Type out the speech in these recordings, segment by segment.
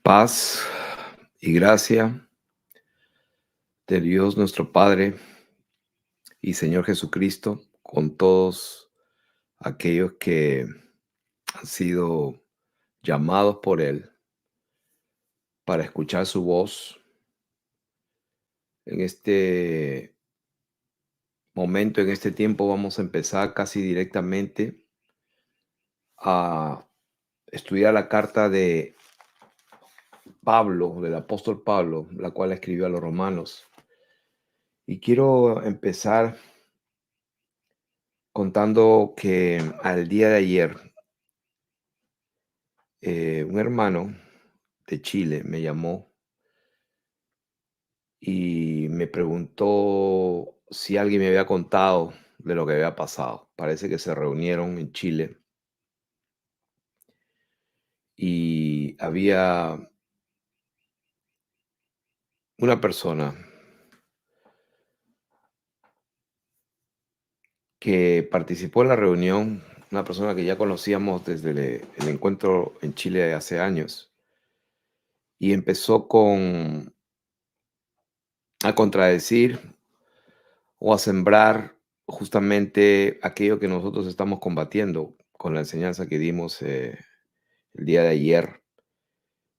Paz y gracia de Dios nuestro Padre y Señor Jesucristo con todos aquellos que han sido llamados por Él para escuchar su voz. En este momento, en este tiempo, vamos a empezar casi directamente a estudiar la carta de Pablo, del apóstol Pablo, la cual escribió a los romanos. Y quiero empezar contando que al día de ayer, un hermano de Chile me llamó y me preguntó si alguien me había contado de lo que había pasado. Parece que se reunieron en Chile y había una persona que participó en la reunión, una persona que ya conocíamos desde el encuentro en Chile hace años, y empezó a contradecir o a sembrar justamente aquello que nosotros estamos combatiendo con la enseñanza que dimos el día de ayer.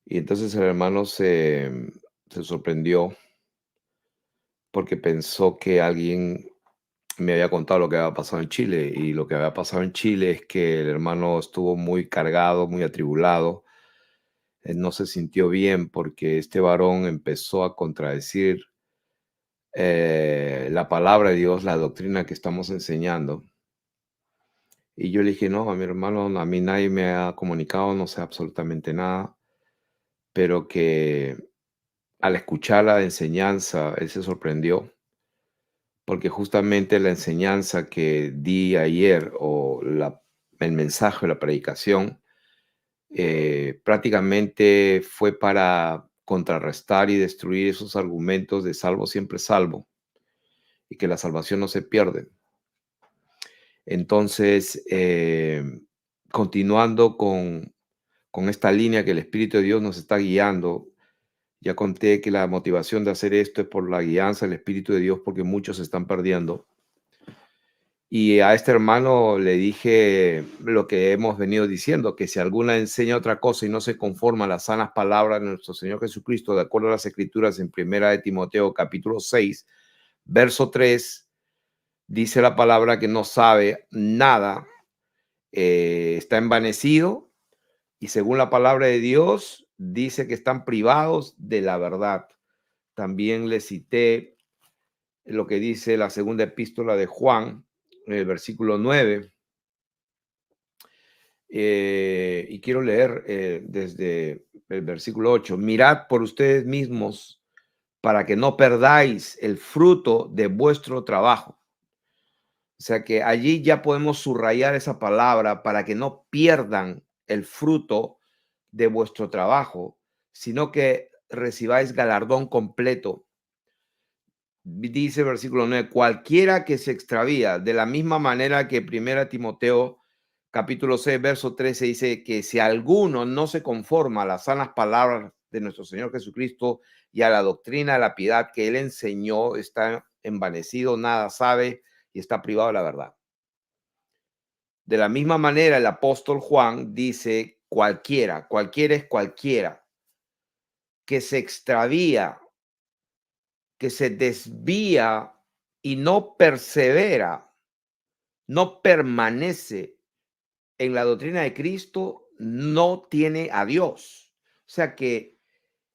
Y entonces el hermano se sorprendió porque pensó que alguien me había contado lo que había pasado en Chile. Y lo que había pasado en Chile es que el hermano estuvo muy cargado, muy atribulado. Él no se sintió bien porque este varón empezó a contradecir la palabra de Dios, la doctrina que estamos enseñando. Y yo le dije, no, a mi hermano, a mí nadie me ha comunicado, no sé absolutamente nada, pero que al escuchar la enseñanza, él se sorprendió, porque justamente la enseñanza que di ayer o el mensaje, la predicación, prácticamente fue para contrarrestar y destruir esos argumentos de salvo siempre salvo y que la salvación no se pierde. Entonces, continuando con esta línea que el Espíritu de Dios nos está guiando. Ya conté que la motivación de hacer esto es por la guianza del Espíritu de Dios, porque muchos se están perdiendo. Y a este hermano le dije lo que hemos venido diciendo, que si alguna enseña otra cosa y no se conforma a las sanas palabras de nuestro Señor Jesucristo, de acuerdo a las Escrituras en Primera de Timoteo capítulo 6, verso 3, dice la palabra que no sabe nada, está envanecido, y según la palabra de Dios, dice que están privados de la verdad. También le cité lo que dice la segunda epístola de Juan, en el versículo 9, y quiero leer desde el versículo 8. Mirad por ustedes mismos para que no perdáis el fruto de vuestro trabajo. O sea que allí ya podemos subrayar esa palabra para que no pierdan el fruto de vuestro trabajo, sino que recibáis galardón completo. Dice versículo 9, cualquiera que se extravía, de la misma manera que Primera Timoteo capítulo 6, verso 13 dice que si alguno no se conforma a las sanas palabras de nuestro Señor Jesucristo y a la doctrina de la piedad que él enseñó, está envanecido, nada sabe y está privado de la verdad. De la misma manera, el apóstol Juan dice cualquiera es cualquiera que se extravía, que se desvía y no persevera, no permanece en la doctrina de Cristo, no tiene a Dios. O sea que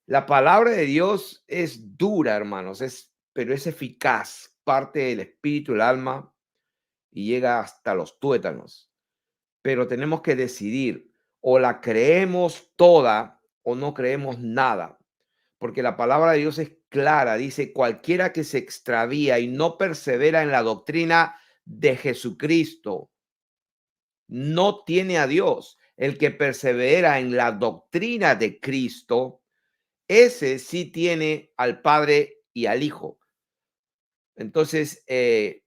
la palabra de Dios es dura, hermanos, pero es eficaz, parte del espíritu, el alma, y llega hasta los tuétanos. Pero tenemos que decidir, o la creemos toda o no creemos nada, porque la palabra de Dios es clara, dice, cualquiera que se extravía y no persevera en la doctrina de Jesucristo, no tiene a Dios. El que persevera en la doctrina de Cristo, ese sí tiene al Padre y al Hijo. Entonces, el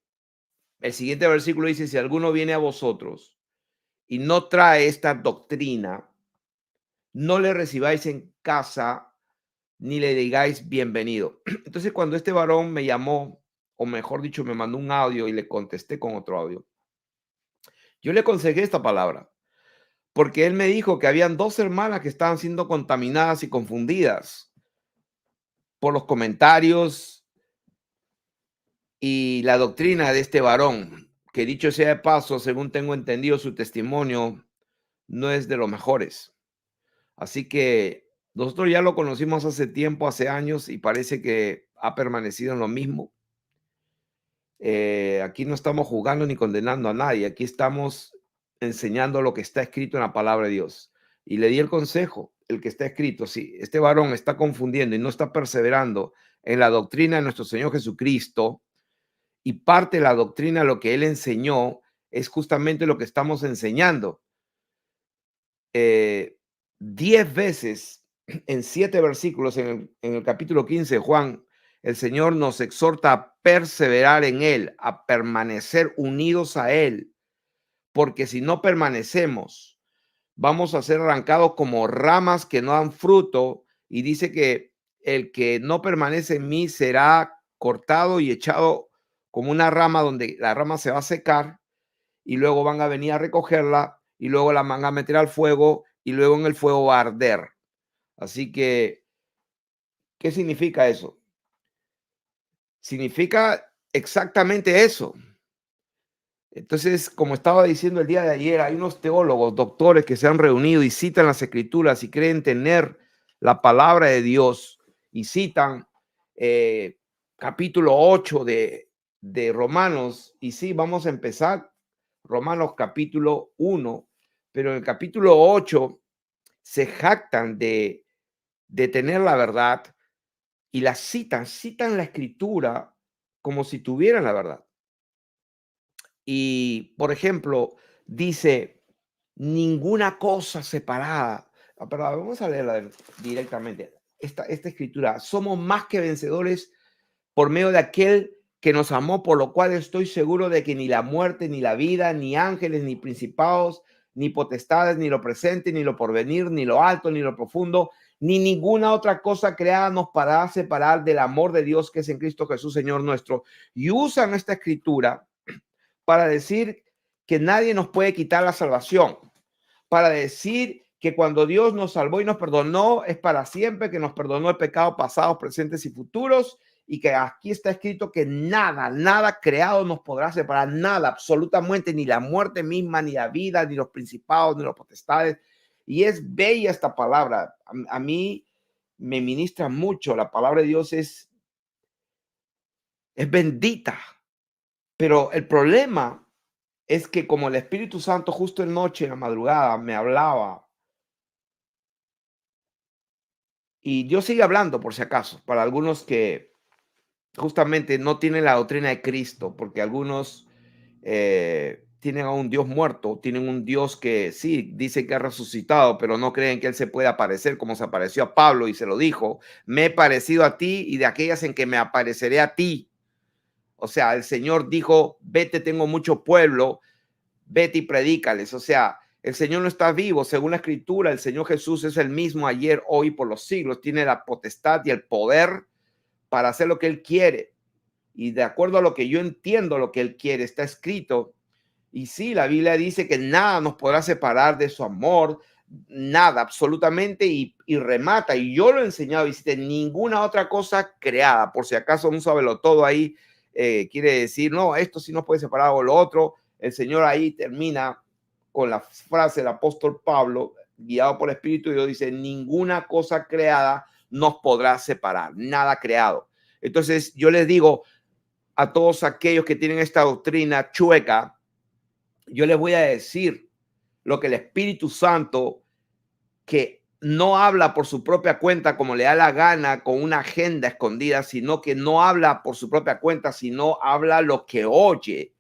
siguiente versículo dice, si alguno viene a vosotros y no trae esta doctrina, no le recibáis en casa, ni le digáis bienvenido. Entonces, cuando este varón me llamó, o mejor dicho, me mandó un audio y le contesté con otro audio, yo le aconsejé esta palabra, porque él me dijo que habían dos hermanas que estaban siendo contaminadas y confundidas por los comentarios y la doctrina de este varón, que dicho sea de paso, según tengo entendido, su testimonio no es de los mejores. Así que nosotros ya lo conocimos hace tiempo, hace años, y parece que ha permanecido en lo mismo. Aquí no estamos juzgando ni condenando a nadie, aquí estamos enseñando lo que está escrito en la palabra de Dios. Y le di el consejo, el que está escrito, si este varón está confundiendo y no está perseverando en la doctrina de nuestro Señor Jesucristo, y parte de la doctrina, lo que él enseñó, es justamente lo que estamos enseñando. 10 veces en 7 versículos en el capítulo 15 de Juan, el Señor nos exhorta a perseverar en Él, a permanecer unidos a Él, porque si no permanecemos, vamos a ser arrancados como ramas que no dan fruto, y dice que el que no permanece en mí será cortado y echado como una rama donde la rama se va a secar y luego van a venir a recogerla y luego la van a meter al fuego y luego en el fuego va a arder. Así que, ¿qué significa eso? Significa exactamente eso. Entonces, como estaba diciendo el día de ayer, hay unos teólogos, doctores que se han reunido y citan las escrituras y creen tener la palabra de Dios y citan capítulo 8 de Romanos. Y sí, vamos a empezar Romanos capítulo 1, pero en el capítulo 8 se jactan de tener la verdad y la citan la escritura como si tuvieran la verdad. Y, por ejemplo, dice, ninguna cosa separada. Pero vamos a leerla directamente. Esta escritura, somos más que vencedores por medio de aquel que nos amó, por lo cual estoy seguro de que ni la muerte, ni la vida, ni ángeles, ni principados, ni potestades, ni lo presente, ni lo porvenir, ni lo alto, ni lo profundo, ni ninguna otra cosa creada nos podrá separar del amor de Dios que es en Cristo Jesús, Señor nuestro. Y usan esta escritura para decir que nadie nos puede quitar la salvación, para decir que cuando Dios nos salvó y nos perdonó es para siempre, que nos perdonó el pecado pasados, presentes y futuros, y que aquí está escrito que nada creado nos podrá separar, nada, absolutamente, ni la muerte misma, ni la vida, ni los principados, ni los potestades. Y es bella esta palabra. A mí me ministra mucho. La palabra de Dios es bendita. Pero el problema es que como el Espíritu Santo justo en noche, en la madrugada, me hablaba, y Dios sigue hablando por si acaso, para algunos que justamente no tienen la doctrina de Cristo, porque algunos tienen a un Dios muerto, tienen un Dios que sí, dice que ha resucitado, pero no creen que Él se puede aparecer como se apareció a Pablo y se lo dijo, me he parecido a ti y de aquellas en que me apareceré a ti. O sea, el Señor dijo, vete, tengo mucho pueblo, vete y predícales. O sea, el Señor no está vivo. Según la escritura, el Señor Jesús es el mismo ayer, hoy, por los siglos. Tiene la potestad y el poder para hacer lo que Él quiere. Y de acuerdo a lo que yo entiendo, lo que Él quiere, está escrito. Y sí, la Biblia dice que nada nos podrá separar de su amor, nada, absolutamente, y remata. Y yo lo he enseñado, dice, ninguna otra cosa creada. Por si acaso un sábelo todo ahí quiere decir, no, esto sí nos puede separar o lo otro. El Señor ahí termina con la frase del apóstol Pablo, guiado por el Espíritu de Dios, dice, ninguna cosa creada nos podrá separar, nada creado. Entonces yo les digo a todos aquellos que tienen esta doctrina chueca, yo les voy a decir lo que el Espíritu Santo, que no habla por su propia cuenta como le da la gana con una agenda escondida, sino que no habla por su propia cuenta, sino habla lo que oye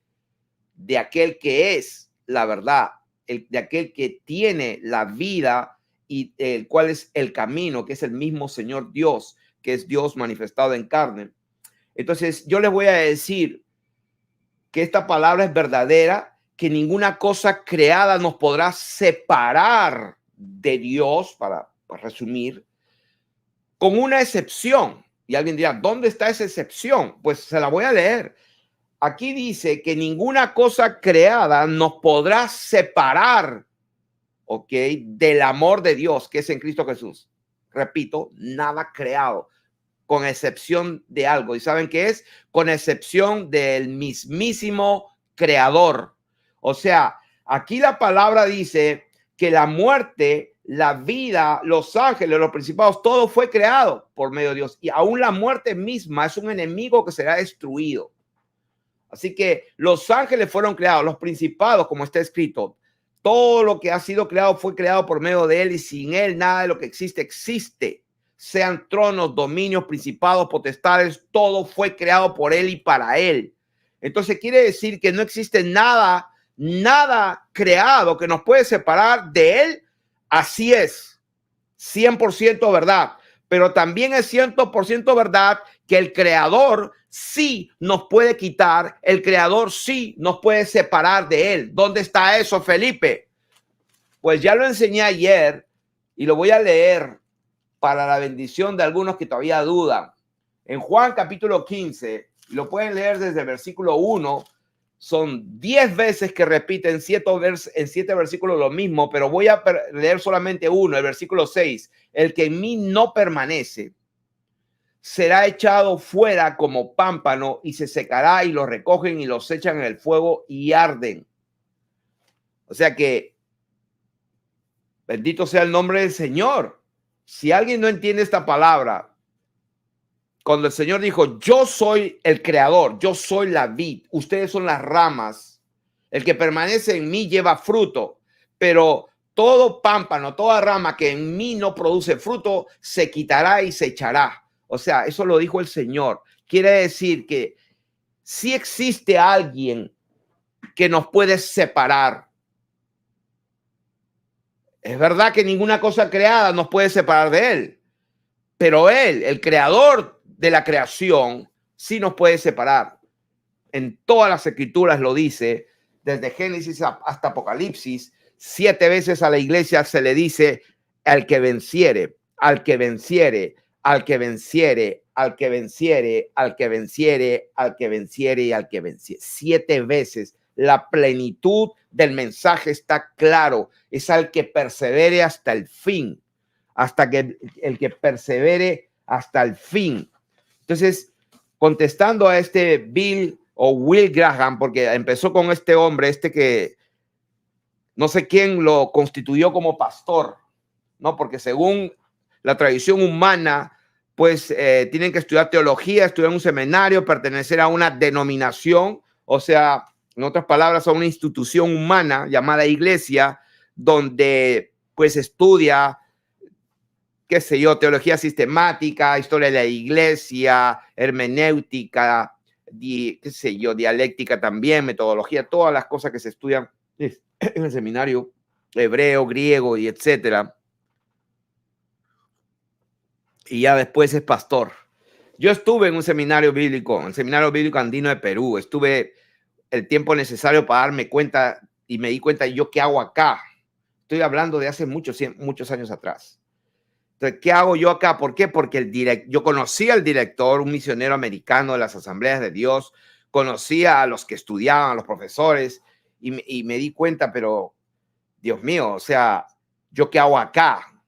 de aquel que es la verdad, de aquel que tiene la vida y el cual es el camino, que es el mismo Señor Dios, que es Dios manifestado en carne. Entonces yo les voy a decir que esta palabra es verdadera, que ninguna cosa creada nos podrá separar de Dios, para resumir, con una excepción. Y alguien dirá, ¿dónde está esa excepción? Pues se la voy a leer. Aquí dice que ninguna cosa creada nos podrá separar, ¿ok?, del amor de Dios que es en Cristo Jesús. Repito, nada creado, con excepción de algo. ¿Y saben qué es? Con excepción del mismísimo creador. O sea, aquí la palabra dice que la muerte, la vida, los ángeles, los principados, todo fue creado por medio de Dios. Y aún la muerte misma es un enemigo que será destruido. Así que los ángeles fueron creados, los principados, como está escrito. Todo lo que ha sido creado fue creado por medio de él y sin él nada de lo que existe existe. Sean tronos, dominios, principados, potestades, todo fue creado por él y para él. Entonces quiere decir que no existe nada creado que nos puede separar de él. Así es, 100% verdad. Pero también es 100% verdad que el creador sí nos puede quitar, el creador sí nos puede separar de él. ¿Dónde está eso, Felipe? Pues ya lo enseñé ayer y lo voy a leer para la bendición de algunos que todavía dudan. En Juan capítulo 15, lo pueden leer desde el versículo 1, son 10 veces que repiten en 7 versículos lo mismo, pero voy a leer solamente uno, el versículo 6. El que en mí no permanece será echado fuera como pámpano y se secará, y lo recogen y los echan en el fuego y arden. O sea que bendito sea el nombre del Señor. Si alguien no entiende esta palabra, cuando el Señor dijo, yo soy el creador, yo soy la vid, ustedes son las ramas, el que permanece en mí lleva fruto, pero todo pámpano, toda rama que en mí no produce fruto, se quitará y se echará. O sea, eso lo dijo el Señor. Quiere decir que sí existe alguien que nos puede separar. Es verdad que ninguna cosa creada nos puede separar de él, pero él, el creador de la creación, sí nos puede separar. En todas las escrituras lo dice, desde Génesis hasta Apocalipsis. 7 veces a la iglesia se le dice al que venciere, al que venciere, al que venciere, al que venciere, al que venciere, al que venciere y al que venciere. 7 veces. La plenitud del mensaje está claro. Es al que persevere hasta el fin, hasta que el que persevere hasta el fin. Entonces, contestando a este Bill o Will Graham, porque empezó con este hombre, que no sé quién lo constituyó como pastor, ¿no? Porque según la tradición humana, pues tienen que estudiar teología, estudiar en un seminario, pertenecer a una denominación, o sea, en otras palabras, a una institución humana llamada iglesia, donde pues estudia, qué sé yo, teología sistemática, historia de la iglesia, hermenéutica, qué sé yo, dialéctica también, metodología, todas las cosas que se estudian en el seminario, hebreo, griego y etcétera. Y ya después es pastor. Yo estuve en un seminario bíblico, el Seminario Bíblico Andino de Perú. Estuve el tiempo necesario para darme cuenta y me di cuenta yo qué hago acá. Estoy hablando de hace muchos años atrás. Entonces, ¿qué hago yo acá? ¿Por qué? Porque yo conocía al director, un misionero americano de las Asambleas de Dios, conocía a los que estudiaban, a los profesores, y me di cuenta, pero Dios mío, o sea, ¿yo qué hago acá?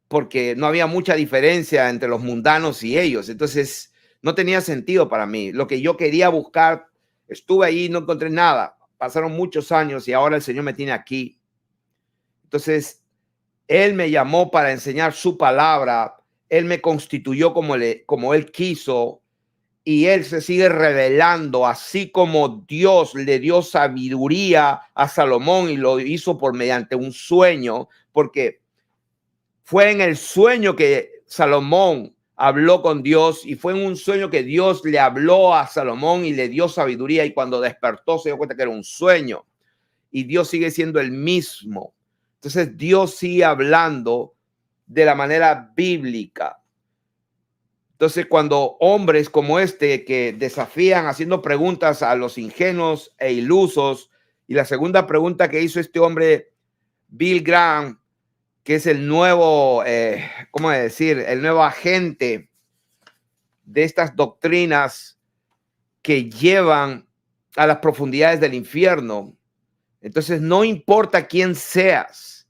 Porque no había mucha diferencia entre los mundanos y ellos. Entonces, no tenía sentido para mí. Lo que yo quería buscar, estuve ahí, no encontré nada. Pasaron muchos años y ahora el Señor me tiene aquí. Entonces, Él me llamó para enseñar su palabra. Él me constituyó como Él quiso. Y Él se sigue revelando, así como Dios le dio sabiduría a Salomón y lo hizo mediante un sueño, porque fue en el sueño que Salomón habló con Dios, y fue en un sueño que Dios le habló a Salomón y le dio sabiduría, y cuando despertó se dio cuenta que era un sueño, y Dios sigue siendo el mismo. Entonces Dios sigue hablando de la manera bíblica. Entonces, cuando hombres como este que desafían haciendo preguntas a los ingenuos e ilusos, y la segunda pregunta que hizo este hombre, Bill Graham, que es el nuevo, ¿cómo decir? El nuevo agente de estas doctrinas que llevan a las profundidades del infierno. Entonces, no importa quién seas,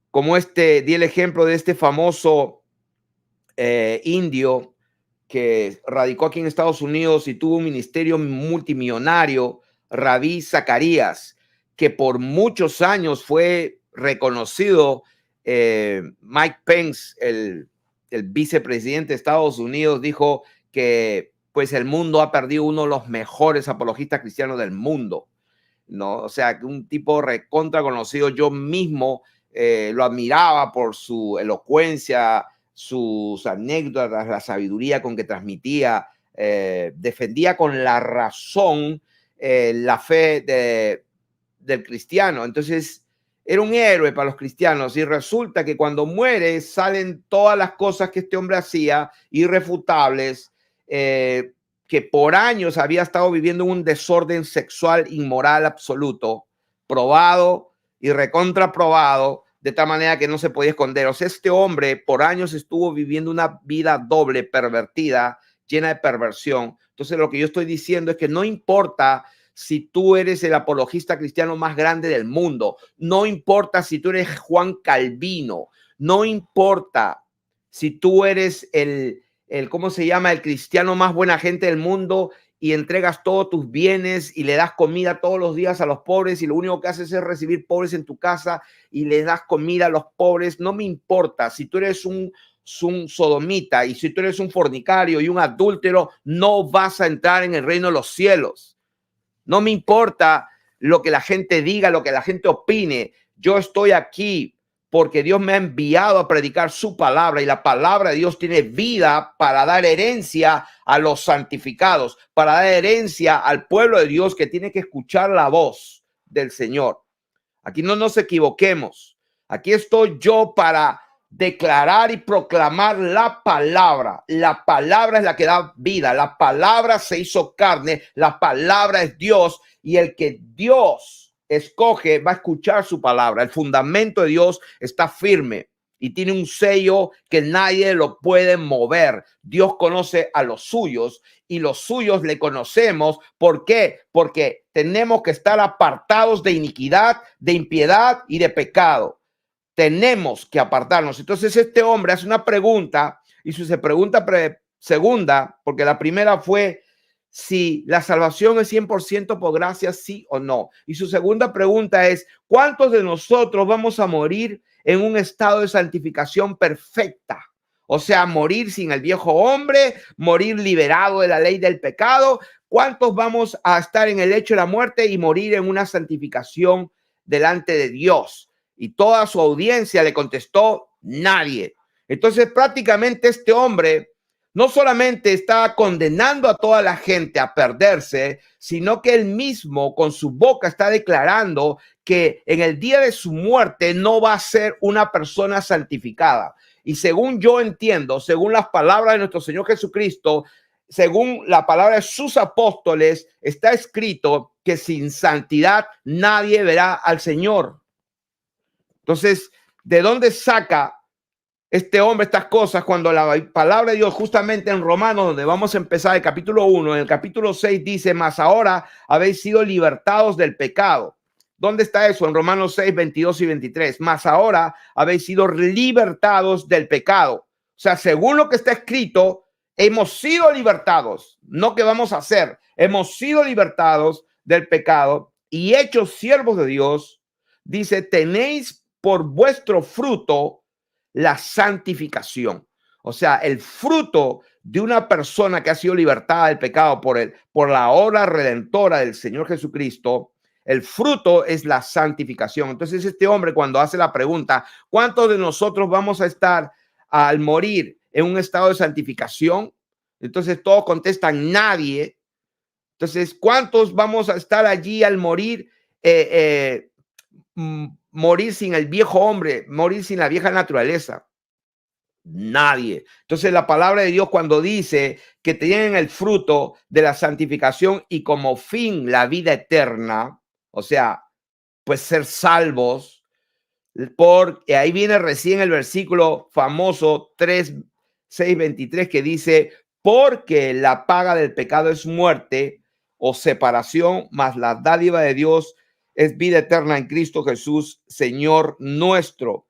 como di el ejemplo de este famoso indio que radicó aquí en Estados Unidos y tuvo un ministerio multimillonario, Rabí Zacarías, que por muchos años fue reconocido. Mike Pence, el vicepresidente de Estados Unidos, dijo que pues el mundo ha perdido uno de los mejores apologistas cristianos del mundo, ¿no? O sea, que un tipo recontra conocido. Yo mismo lo admiraba por su elocuencia, sus anécdotas, la sabiduría con que transmitía, defendía con la razón la fe del cristiano. Entonces, era un héroe para los cristianos y resulta que cuando muere salen todas las cosas que este hombre hacía, irrefutables, que por años había estado viviendo un desorden sexual inmoral absoluto, probado y recontraprobado, de tal manera que no se podía esconder. O sea, este hombre por años estuvo viviendo una vida doble, pervertida, llena de perversión. Entonces, lo que yo estoy diciendo es que no importa si tú eres el apologista cristiano más grande del mundo, no importa si tú eres Juan Calvino, no importa si tú eres ¿cómo se llama? El cristiano más buena gente del mundo y entregas todos tus bienes y le das comida todos los días a los pobres y lo único que haces es recibir pobres en tu casa y le das comida a los pobres. No me importa si tú eres un sodomita y si tú eres un fornicario y un adúltero, no vas a entrar en el reino de los cielos. No me importa lo que la gente diga, lo que la gente opine. Yo estoy aquí porque Dios me ha enviado a predicar su palabra y la palabra de Dios tiene vida para dar herencia a los santificados, para dar herencia al pueblo de Dios que tiene que escuchar la voz del Señor. Aquí no nos equivoquemos. Aquí estoy yo para declarar y proclamar la palabra. La palabra es la que da vida. La palabra se hizo carne. La palabra es Dios y el que Dios escoge va a escuchar su palabra. El fundamento de Dios está firme y tiene un sello que nadie lo puede mover. Dios conoce a los suyos y los suyos le conocemos. ¿Por qué? Porque tenemos que estar apartados de iniquidad, de impiedad y de pecado. Tenemos que apartarnos. Entonces este hombre hace una pregunta y su pregunta segunda, porque la primera fue si la salvación es 100% por gracia, sí o no. Y su segunda pregunta es, ¿cuántos de nosotros vamos a morir en un estado de santificación perfecta? O sea, morir sin el viejo hombre, morir liberado de la ley del pecado. ¿Cuántos vamos a estar en el lecho de la muerte y morir en una santificación delante de Dios? Y toda su audiencia le contestó, nadie. Entonces prácticamente este hombre no solamente está condenando a toda la gente a perderse, sino que él mismo con su boca está declarando que en el día de su muerte no va a ser una persona santificada. Y según yo entiendo, según las palabras de nuestro Señor Jesucristo, según la palabra de sus apóstoles, está escrito que sin santidad nadie verá al Señor. Entonces, ¿de dónde saca este hombre estas cosas cuando la palabra de Dios justamente en Romanos, donde vamos a empezar el capítulo 1, en el capítulo 6 dice, mas ahora habéis sido libertados del pecado? ¿Dónde está eso? En Romanos 6, 22 y 23. Mas ahora habéis sido libertados del pecado. O sea, según lo que está escrito, hemos sido libertados. No que vamos a hacer. Hemos sido libertados del pecado y hechos siervos de Dios. Dice, tenéis por vuestro fruto la santificación. O sea, el fruto de una persona que ha sido libertada del pecado por la obra redentora del Señor Jesucristo, el fruto es la santificación. Entonces este hombre cuando hace la pregunta, ¿cuántos de nosotros vamos a estar al morir en un estado de santificación? Entonces todos contestan, nadie. Entonces, ¿cuántos vamos a estar allí al morir? Morir sin el viejo hombre, morir sin la vieja naturaleza. Nadie. Entonces la palabra de Dios cuando dice que tienen el fruto de la santificación y como fin la vida eterna, o sea, pues ser salvos, Porque ahí viene recién el versículo famoso 3:6-23 que dice, porque la paga del pecado es muerte o separación, mas la dádiva de Dios es vida eterna en Cristo Jesús, Señor nuestro. O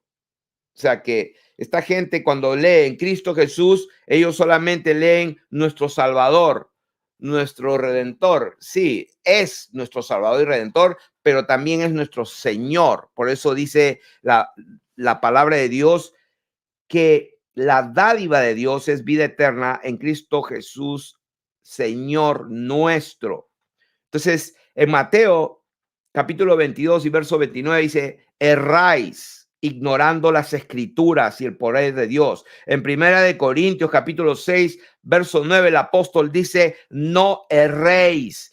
sea que esta gente cuando lee en Cristo Jesús, ellos solamente leen nuestro Salvador, nuestro Redentor. Sí, es nuestro Salvador y Redentor, pero también es nuestro Señor. Por eso dice la palabra de Dios que la dádiva de Dios es vida eterna en Cristo Jesús, Señor nuestro. Entonces, en Mateo capítulo 22 y verso 29 dice, erráis ignorando las escrituras y el poder de Dios. En Primera de Corintios capítulo 6, verso 9, el apóstol dice, no erréis.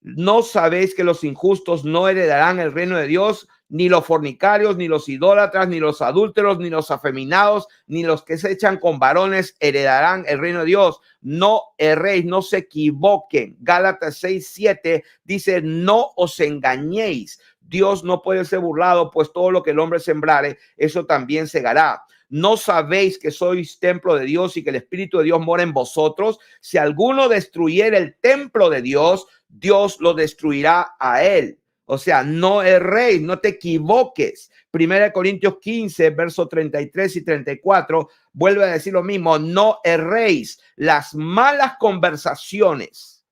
¿No sabéis que los injustos no heredarán el reino de Dios? Ni los fornicarios, ni los idólatras, ni los adúlteros, ni los afeminados, ni los que se echan con varones heredarán el reino de Dios. No erréis, no se equivoquen. Gálatas 6:7 dice, no os engañéis. Dios no puede ser burlado, pues todo lo que el hombre sembrare, eso también segará. ¿No sabéis que sois templo de Dios y que el Espíritu de Dios mora en vosotros? Si alguno destruyera el templo de Dios, Dios lo destruirá a él. O sea, no erréis, no te equivoques. Primera de Corintios 15, versos 33 y 34, vuelve a decir lo mismo, no erréis. Las malas conversaciones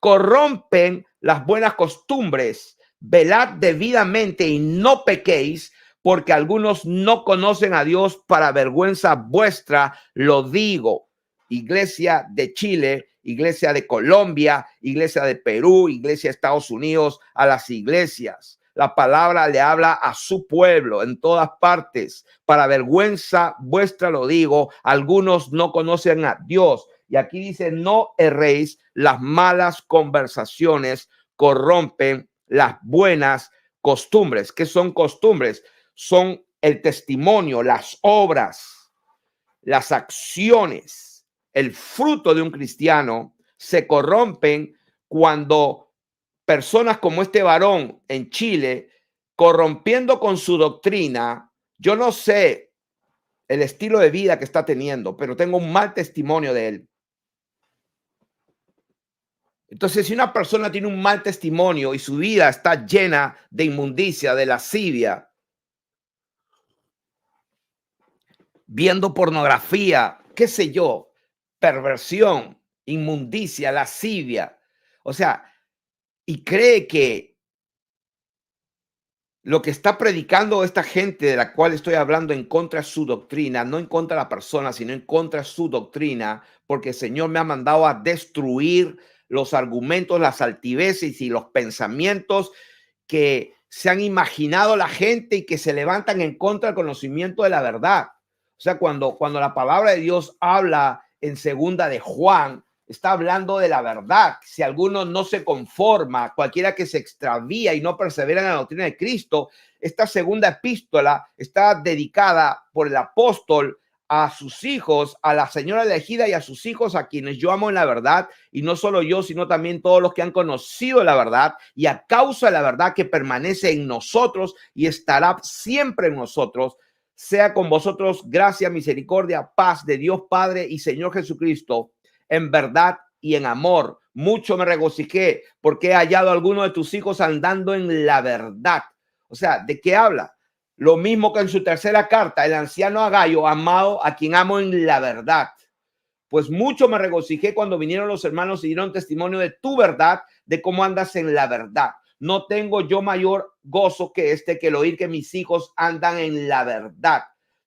corrompen las buenas costumbres. Velad debidamente y no pequéis, porque algunos no conocen a Dios, para vergüenza vuestra lo digo. Iglesia de Chile, Iglesia de Colombia, Iglesia de Perú, Iglesia de Estados Unidos, a las iglesias. La palabra le habla a su pueblo en todas partes. Para vergüenza vuestra lo digo, algunos no conocen a Dios. Y aquí dice, no erréis, las malas conversaciones corrompen las buenas costumbres. ¿Qué son costumbres? Son el testimonio, las obras, las acciones, el fruto de un cristiano se corrompen cuando personas como este varón en Chile, corrompiendo con su doctrina, yo no sé el estilo de vida que está teniendo, pero tengo un mal testimonio de él. Entonces, si una persona tiene un mal testimonio y su vida está llena de inmundicia, de lascivia, viendo pornografía, qué sé yo, perversión, inmundicia, lascivia, o sea, y cree que lo que está predicando esta gente de la cual estoy hablando en contra de su doctrina, no en contra de la persona, sino en contra de su doctrina, porque el Señor me ha mandado a destruir los argumentos, las altiveces y los pensamientos que se han imaginado la gente y que se levantan en contra del conocimiento de la verdad. O sea, cuando la palabra de Dios habla en segunda de Juan, está hablando de la verdad. Si alguno no se conforma, cualquiera que se extravía y no persevera en la doctrina de Cristo, esta segunda epístola está dedicada por el apóstol a sus hijos, a la señora elegida y a sus hijos, a quienes yo amo en la verdad, y no solo yo, sino también todos los que han conocido la verdad, y a causa de la verdad que permanece en nosotros y estará siempre en nosotros, sea con vosotros gracia, misericordia, paz de Dios Padre y Señor Jesucristo, en verdad y en amor. Mucho me regocijé porque he hallado a alguno de tus hijos andando en la verdad. O sea, ¿de qué habla? Lo mismo que en su tercera carta, el anciano Agayo, amado, a quien amo en la verdad. Pues mucho me regocijé cuando vinieron los hermanos y dieron testimonio de tu verdad, de cómo andas en la verdad. No tengo yo mayor gozo que que el oír que mis hijos andan en la verdad.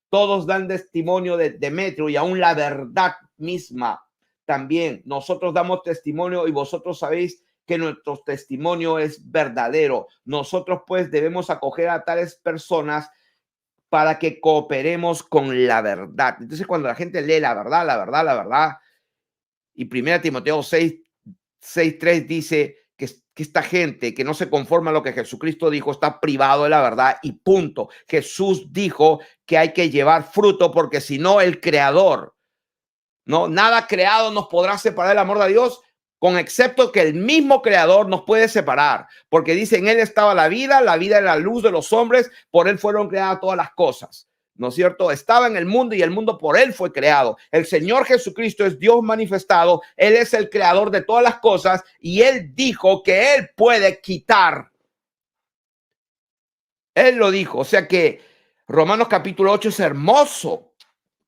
Todos dan testimonio de Demetrio y aún la verdad misma. También nosotros damos testimonio y vosotros sabéis que nuestro testimonio es verdadero. Nosotros pues debemos acoger a tales personas para que cooperemos con la verdad. Entonces, cuando la gente lee la verdad, y 1 Timoteo 6:3 dice que esta gente que no se conforma a lo que Jesucristo dijo está privado de la verdad y punto. Jesús dijo que hay que llevar fruto porque si no, el Creador, no, nada creado nos podrá separar del amor de Dios. con excepto que el mismo creador nos puede separar, porque dice, en él estaba la vida es la luz de los hombres, por él fueron creadas todas las cosas. ¿No es cierto? Estaba en el mundo y el mundo por él fue creado. El Señor Jesucristo es Dios manifestado. Él es el creador de todas las cosas y él dijo que él puede quitar. Él lo dijo. O sea que Romanos capítulo 8 es hermoso.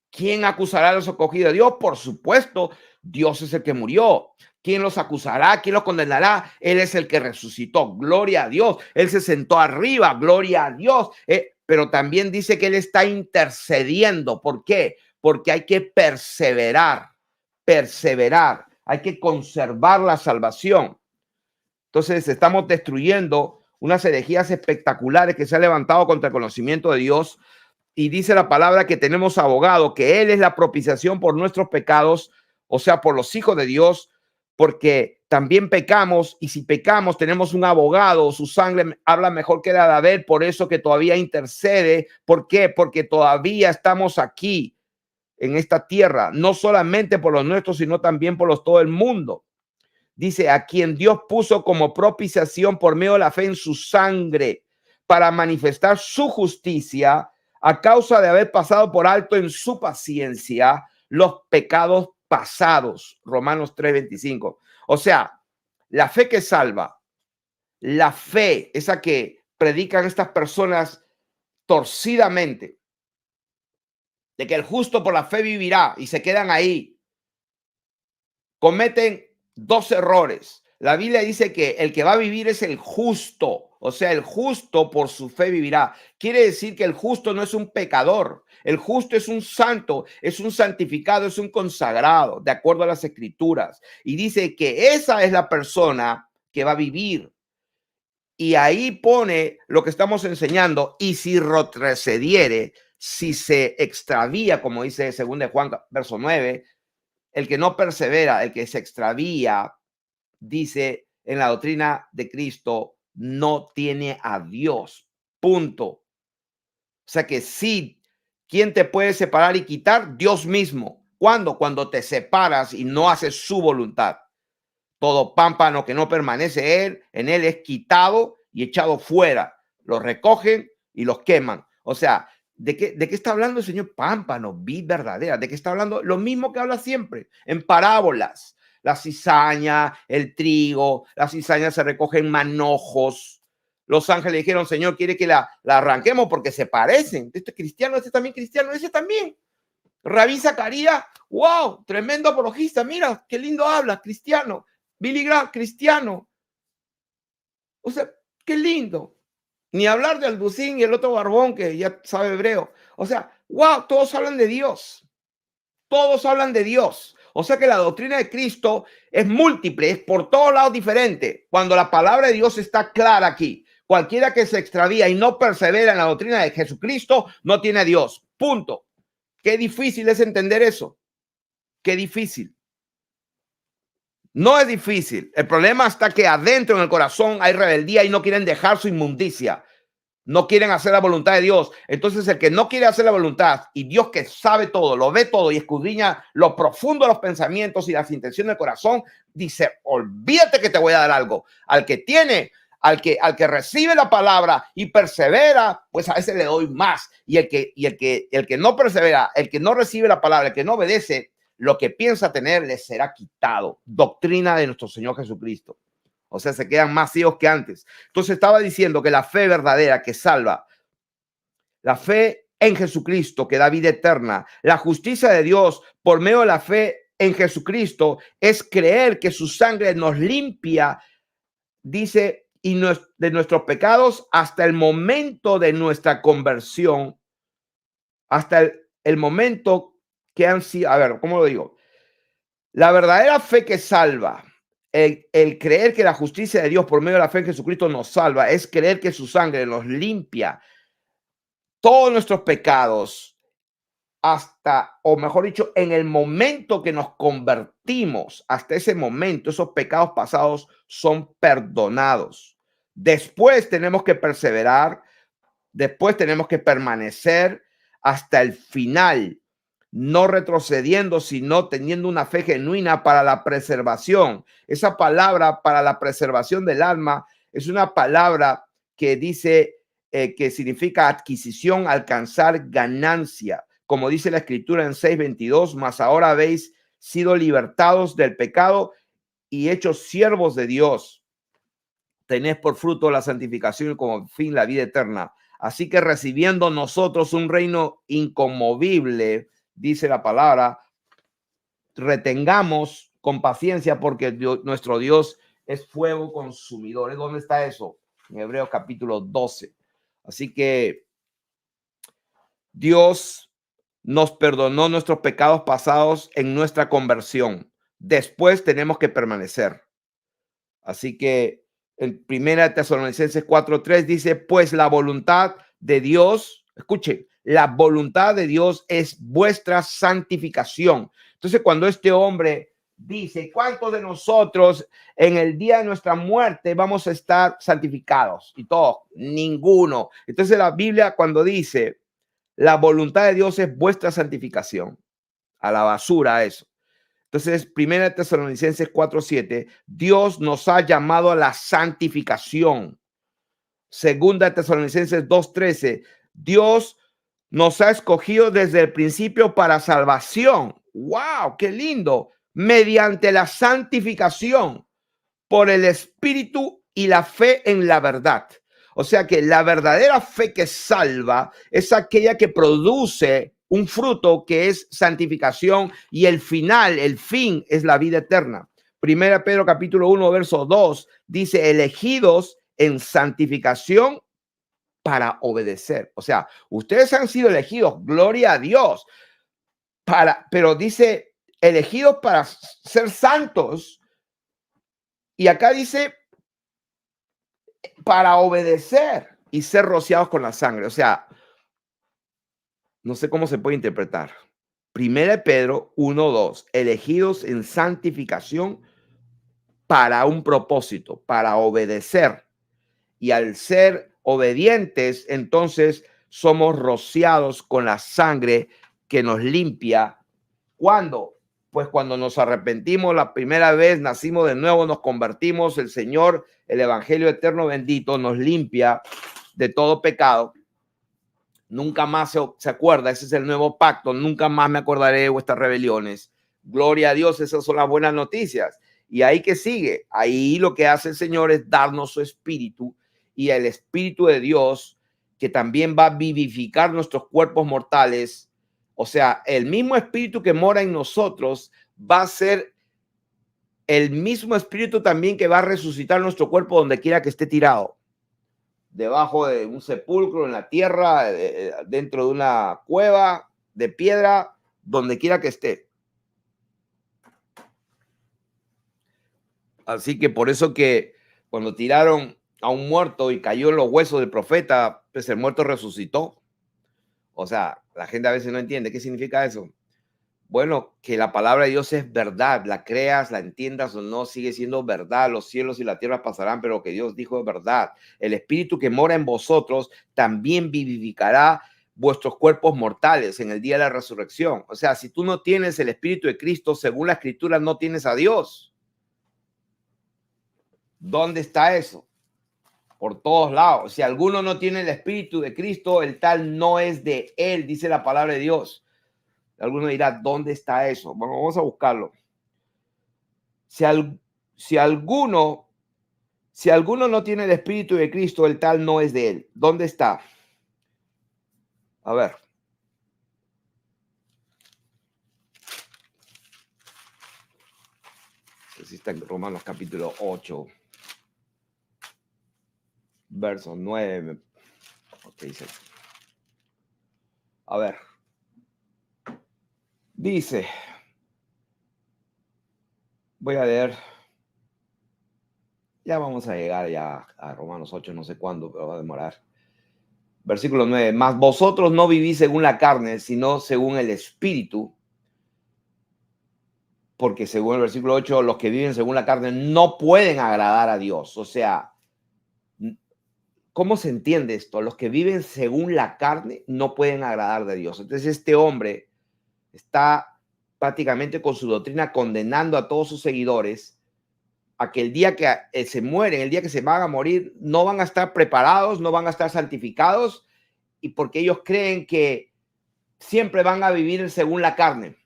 ¿Quién acusará a los escogidos de Dios? Por supuesto, Dios es el que murió. ¿Quién los acusará? ¿Quién los condenará? Él es el que resucitó. Gloria a Dios. Él se sentó arriba. Gloria a Dios. Pero también dice que él está intercediendo. ¿Por qué? Porque hay que perseverar. Perseverar. Hay que conservar la salvación. Entonces estamos destruyendo unas herejías espectaculares que se han levantado contra el conocimiento de Dios. Y dice la palabra que tenemos abogado, que él es la propiciación por nuestros pecados, o sea, por los hijos de Dios, porque también pecamos y si pecamos tenemos un abogado, su sangre habla mejor que la de Abel, por eso que todavía intercede. ¿Por qué? Porque todavía estamos aquí en esta tierra, no solamente por los nuestros, sino también por los todo el mundo. Dice, a quien Dios puso como propiciación por medio de la fe en su sangre para manifestar su justicia a causa de haber pasado por alto en su paciencia los pecados pasados. Romanos 3:25. O sea, la fe que salva, la fe, esa que predican estas personas torcidamente, de que el justo por la fe vivirá y se quedan ahí, cometen dos errores. La Biblia dice que el que va a vivir es el justo, o sea, el justo por su fe vivirá. Quiere decir que el justo no es un pecador, el justo es un santo, es un santificado, es un consagrado, de acuerdo a las escrituras. Y dice que esa es la persona que va a vivir. Y ahí pone lo que estamos enseñando, y si retrocediere, si se extravía, como dice 2 Juan, verso 9, el que no persevera, el que se extravía, dice en la doctrina de Cristo, no tiene a Dios. Punto. O sea que sí, ¿quién te puede separar y quitar? Dios mismo. ¿Cuándo? Cuando te separas y no haces su voluntad. Todo pámpano que no permanece en él es quitado y echado fuera. Los recogen y los queman. O sea, ¿de qué está hablando el Señor? Pámpano, vid verdadera. ¿De qué está hablando? Lo mismo que habla siempre, en parábolas. La cizaña, el trigo, la cizaña se recoge en manojos. Los ángeles dijeron, Señor, quiere que la arranquemos porque se parecen. Este es cristiano, este también cristiano, ese también. Rabí Zacarías, wow, tremendo apologista. Mira, qué lindo habla, cristiano. Billy Graham, cristiano. O sea, qué lindo. Ni hablar de Alducín y el otro barbón que ya sabe hebreo. O sea, wow, todos hablan de Dios. Todos hablan de Dios. O sea que la doctrina de Cristo es múltiple, es por todos lados diferente. Cuando la palabra de Dios está clara aquí, cualquiera que se extravía y no persevera en la doctrina de Jesucristo no tiene a Dios. Punto. Qué difícil es entender eso. Qué difícil. No es difícil. El problema está que adentro en el corazón hay rebeldía y no quieren dejar su inmundicia. No quieren hacer la voluntad de Dios. Entonces el que no quiere hacer la voluntad y Dios que sabe todo, lo ve todo y escudriña lo profundo de los pensamientos y las intenciones del corazón, dice, olvídate que te voy a dar algo. Al que tiene, al que recibe la palabra y persevera, pues a ese le doy más. Y el que no persevera, el que no recibe la palabra, el que no obedece, lo que piensa tener le será quitado. Doctrina de nuestro Señor Jesucristo. O sea, se quedan más ciegos que antes. Entonces estaba diciendo que la fe verdadera que salva, la fe en Jesucristo que da vida eterna, la justicia de Dios por medio de la fe en Jesucristo es creer que su sangre nos limpia, dice, y de nuestros pecados hasta el momento de nuestra conversión, hasta el momento que han sido, a ver, ¿cómo lo digo? La verdadera fe que salva, el creer que la justicia de Dios por medio de la fe en Jesucristo nos salva, es creer que su sangre nos limpia todos nuestros pecados hasta, o mejor dicho, en el momento que nos convertimos, hasta ese momento, esos pecados pasados son perdonados. Después tenemos que perseverar, después tenemos que permanecer hasta el final. no retrocediendo, sino teniendo una fe genuina para la preservación. Esa palabra para la preservación del alma es una palabra que dice que significa adquisición, alcanzar ganancia. Como dice la escritura en 6:22, mas ahora habéis sido libertados del pecado y hechos siervos de Dios. Tenés por fruto la santificación y como fin la vida eterna. Así que recibiendo nosotros un reino inconmovible, dice la palabra, retengamos con paciencia porque nuestro Dios es fuego consumidor. ¿Dónde está eso? En Hebreos capítulo 12. Así que Dios nos perdonó nuestros pecados pasados en nuestra conversión. Después tenemos que permanecer. Así que en 1 Tesalonicenses 4:3 dice, pues la voluntad de Dios, escuchen, la voluntad de Dios es vuestra santificación. Entonces, cuando este hombre dice, ¿cuántos de nosotros en el día de nuestra muerte vamos a estar santificados? Y todos, ninguno. Entonces la Biblia cuando dice, la voluntad de Dios es vuestra santificación, a la basura eso. Entonces, 1 Tesalonicenses 4:7, Dios nos ha llamado a la santificación. 2 Tesalonicenses 2:13, Dios nos ha escogido desde el principio para salvación. ¡Wow! ¡Qué lindo! Mediante la santificación por el Espíritu y la fe en la verdad. O sea que la verdadera fe que salva es aquella que produce un fruto que es santificación y el final, el fin es la vida eterna. Primera Pedro capítulo 1 verso 2 dice elegidos en santificación para obedecer. O sea, ustedes han sido elegidos, gloria a Dios, pero dice elegidos para ser santos y acá dice para obedecer y ser rociados con la sangre. O sea, no sé cómo se puede interpretar. Primera Pedro 1:2, elegidos en santificación para un propósito, para obedecer. Y al ser obedientes, entonces somos rociados con la sangre que nos limpia. ¿Cuándo? Pues cuando nos arrepentimos la primera vez, nacimos de nuevo, nos convertimos, el Señor, el Evangelio eterno bendito, nos limpia de todo pecado. Nunca más se acuerda, ese es el nuevo pacto, nunca más me acordaré de vuestras rebeliones. Gloria a Dios, esas son las buenas noticias. Y ahí que sigue, ahí lo que hace el Señor es darnos su espíritu y el espíritu de Dios que también va a vivificar nuestros cuerpos mortales. O sea, el mismo espíritu que mora en nosotros va a ser el mismo espíritu también que va a resucitar nuestro cuerpo donde quiera que esté tirado. Debajo de un sepulcro, en la tierra, dentro de una cueva de piedra, donde quiera que esté. Así que por eso que cuando tiraron a un muerto y cayó en los huesos del profeta, pues el muerto resucitó. O sea, la gente a veces no entiende qué significa eso. Bueno, que la palabra de Dios es verdad, la creas, la entiendas o no, sigue siendo verdad. Los cielos y la tierra pasarán, pero lo que Dios dijo es verdad. El espíritu que mora en vosotros también vivificará vuestros cuerpos mortales en el día de la resurrección. O sea, si tú no tienes el espíritu de Cristo, según la escritura, no tienes a Dios. ¿Dónde está eso? Por todos lados. Si alguno no tiene el espíritu de Cristo, el tal no es de él, dice la palabra de Dios. Alguno dirá, ¿dónde está eso? Bueno, vamos a buscarlo. Si alguno no tiene el espíritu de Cristo, el tal no es de él. ¿Dónde está? A ver. Así está en Romanos capítulo 8, verso 9. Okay, dice. A ver. Dice. Voy a leer. Ya vamos a llegar ya a Romanos 8, no sé cuándo, pero va a demorar. Versículo 9. Mas vosotros no vivís según la carne, sino según el espíritu. Porque según el versículo 8, los que viven según la carne no pueden agradar a Dios. O sea, ¿cómo se entiende esto? Los que viven según la carne no pueden agradar de Dios. Entonces este hombre está prácticamente con su doctrina condenando a todos sus seguidores a que el día que se mueren, el día que se van a morir, no van a estar preparados, no van a estar santificados, y porque ellos creen que siempre van a vivir según la carne.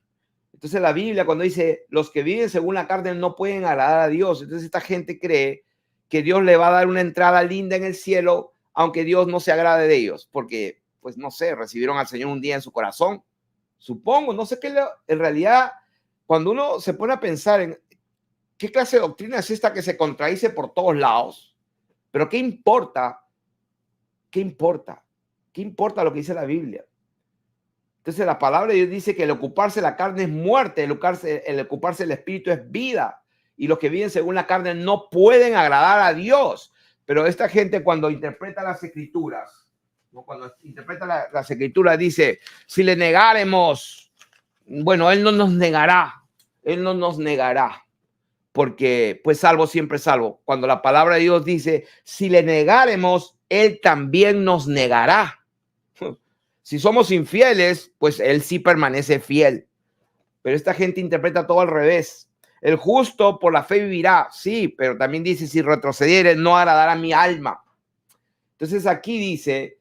Entonces la Biblia, cuando dice los que viven según la carne no pueden agradar a Dios, entonces esta gente cree que Dios le va a dar una entrada linda en el cielo, aunque Dios no se agrade de ellos, porque, pues no sé, recibieron al Señor un día en su corazón, supongo, no sé qué. En realidad, cuando uno se pone a pensar en qué clase de doctrina es esta que se contradice por todos lados, pero ¿qué importa? ¿Qué importa? ¿Qué importa lo que dice la Biblia? Entonces la palabra de Dios dice que el ocuparse la carne es muerte, el ocuparse el espíritu es vida. Y los que viven según la carne no pueden agradar a Dios. Pero esta gente cuando interpreta las escrituras, cuando interpreta las escrituras dice, si le negáremos, bueno, Él no nos negará. Él no nos negará. Porque pues salvo siempre salvo. Cuando la palabra de Dios dice, si le negáremos, Él también nos negará. Si somos infieles, pues Él sí permanece fiel. Pero esta gente interpreta todo al revés. El justo por la fe vivirá, sí, pero también dice, si retrocediere, no agradará mi alma. Entonces aquí dice,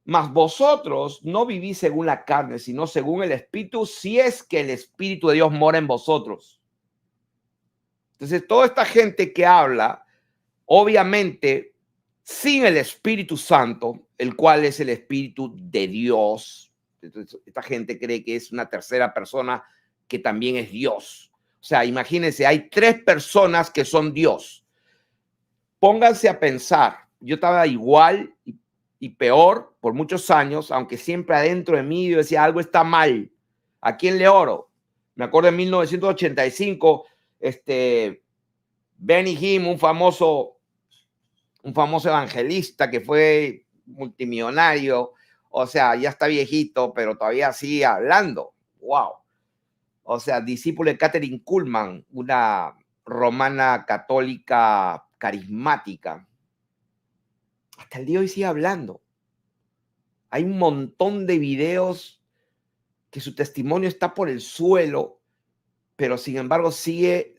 mas vosotros no vivís según la carne, sino según el Espíritu, si es que el Espíritu de Dios mora en vosotros. Entonces toda esta gente que habla, obviamente, sin el Espíritu Santo, el cual es el Espíritu de Dios. Entonces, esta gente cree que es una tercera persona que también es Dios. O sea, imagínense, hay tres personas que son Dios. Pónganse a pensar, yo estaba igual y peor por muchos años, aunque siempre adentro de mí yo decía, algo está mal. ¿A quién le oro? Me acuerdo en 1985, Benny Hinn, un famoso evangelista que fue multimillonario, o sea, ya está viejito, pero todavía sigue hablando. Wow. O sea, discípulo de Catherine Kuhlman, una romana católica carismática. Hasta el día de hoy sigue hablando. Hay un montón de videos que su testimonio está por el suelo, pero sin embargo sigue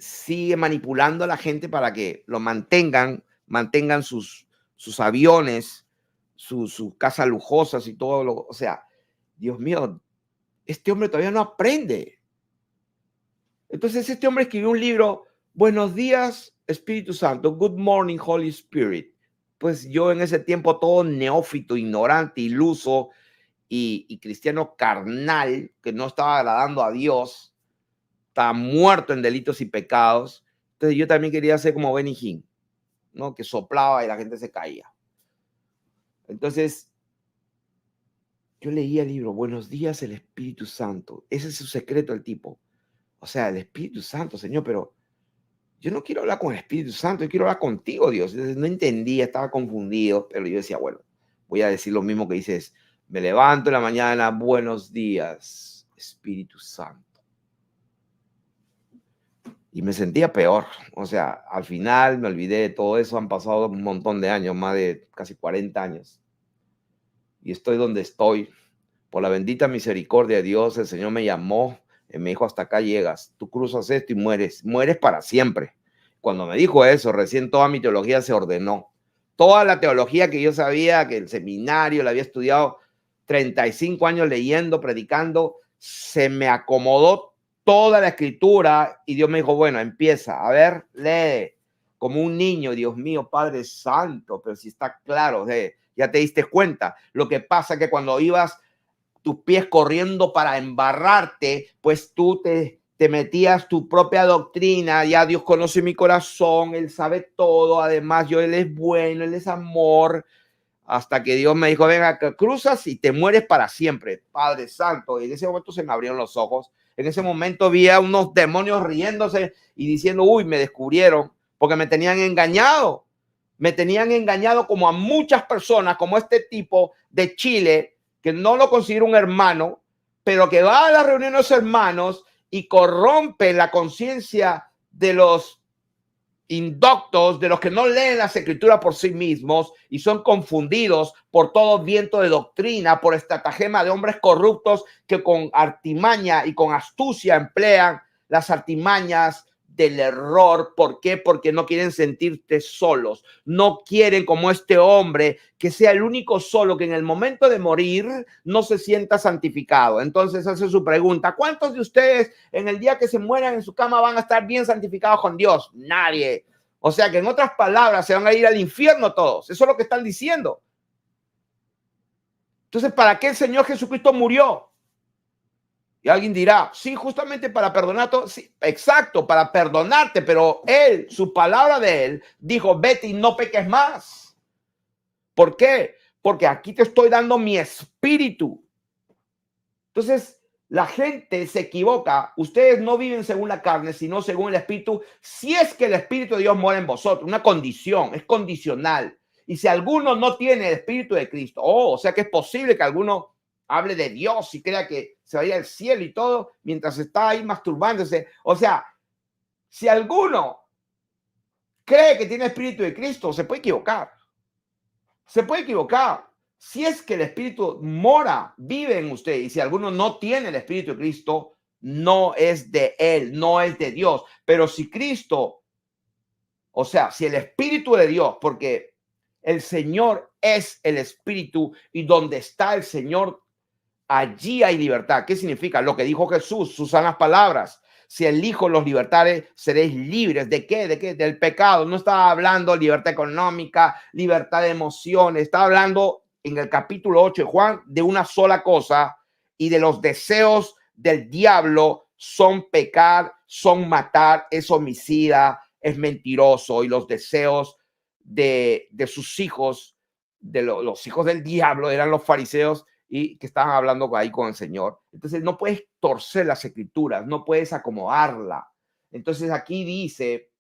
manipulando a la gente para que lo mantengan sus aviones, sus casas lujosas y todo lo, o sea, Dios mío, este hombre todavía no aprende. Entonces este hombre escribió un libro, Buenos días, Espíritu Santo, Good Morning, Holy Spirit. Pues yo en ese tiempo todo neófito, ignorante, iluso y cristiano carnal, que no estaba agradando a Dios, estaba muerto en delitos y pecados. Entonces yo también quería ser como Benny Hinn, ¿no? Que soplaba y la gente se caía. Entonces, yo leía el libro, Buenos días, el Espíritu Santo. Ese es su secreto, el tipo. O sea, el Espíritu Santo, Señor, pero yo no quiero hablar con el Espíritu Santo, yo quiero hablar contigo, Dios. Entonces, no entendía, estaba confundido, pero yo decía, bueno, voy a decir lo mismo que dices. Me levanto en la mañana, buenos días, Espíritu Santo. Y me sentía peor. O sea, al final me olvidé de todo eso. Han pasado un montón de años, más de casi 40 años. Y estoy donde estoy. Por la bendita misericordia de Dios, el Señor me llamó y me dijo, hasta acá llegas. Tú cruzas esto y mueres. Mueres para siempre. Cuando me dijo eso, recién toda mi teología se ordenó. Toda la teología que yo sabía, que el seminario la había estudiado 35 años leyendo, predicando, se me acomodó toda la escritura y Dios me dijo, bueno, empieza, a ver, lee como un niño, Dios mío, Padre Santo, pero si está claro, ya te diste cuenta. Lo que pasa es que cuando ibas tus pies corriendo para embarrarte, pues tú te metías tu propia doctrina, ya Dios conoce mi corazón, Él sabe todo, además Él es bueno, Él es amor, hasta que Dios me dijo, venga, que cruzas y te mueres para siempre, Padre Santo. Y en ese momento se me abrieron los ojos. En ese momento vi a unos demonios riéndose y diciendo, uy, me descubrieron, porque me tenían engañado. Me tenían engañado como a muchas personas, como este tipo de Chile, que no lo considero un hermano, pero que va a las reuniones de los hermanos y corrompe la conciencia de los indoctos, de los que no leen las escrituras por sí mismos y son confundidos por todo viento de doctrina, por estratagema de hombres corruptos que con artimaña y con astucia emplean las artimañas del error. ¿Por qué? Porque no quieren sentirte solos. No quieren, como este hombre, que sea el único solo que en el momento de morir no se sienta santificado. Entonces hace su pregunta: ¿cuántos de ustedes en el día que se mueran en su cama van a estar bien santificados con Dios? Nadie. O sea que en otras palabras se van a ir al infierno todos. Eso es lo que están diciendo. Entonces, ¿para qué el Señor Jesucristo murió? Y alguien dirá, sí, justamente para perdonar todo. Sí, exacto, para perdonarte, pero él, su palabra de él, dijo, vete y no peques más. ¿Por qué? Porque aquí te estoy dando mi espíritu. Entonces, la gente se equivoca. Ustedes no viven según la carne, sino según el espíritu. Si es que el espíritu de Dios mora en vosotros, una condición, es condicional. Y si alguno no tiene el espíritu de Cristo, o sea que es posible que alguno hable de Dios y crea que se vaya al cielo y todo mientras está ahí masturbándose. O sea, si alguno cree que tiene el espíritu de Cristo, se puede equivocar. Se puede equivocar. Si es que el espíritu mora, vive en usted, y si alguno no tiene el espíritu de Cristo, no es de él, no es de Dios. Pero si Cristo, o sea, si el espíritu de Dios, porque el Señor es el espíritu y donde está el Señor, allí hay libertad. ¿Qué significa? Lo que dijo Jesús, sus sanas palabras. Si el Hijo los libertare, seréis libres. ¿De qué? ¿De qué? Del pecado. No estaba hablando libertad económica, libertad de emociones. Estaba hablando en el capítulo 8 de Juan de una sola cosa, y de los deseos del diablo son pecar, son matar, es homicida, es mentiroso, y los deseos de sus hijos, de los hijos del diablo, eran los fariseos y que estaban hablando ahí con el Señor. Entonces no puedes torcer las escrituras, no puedes acomodarla. Entonces aquí dice,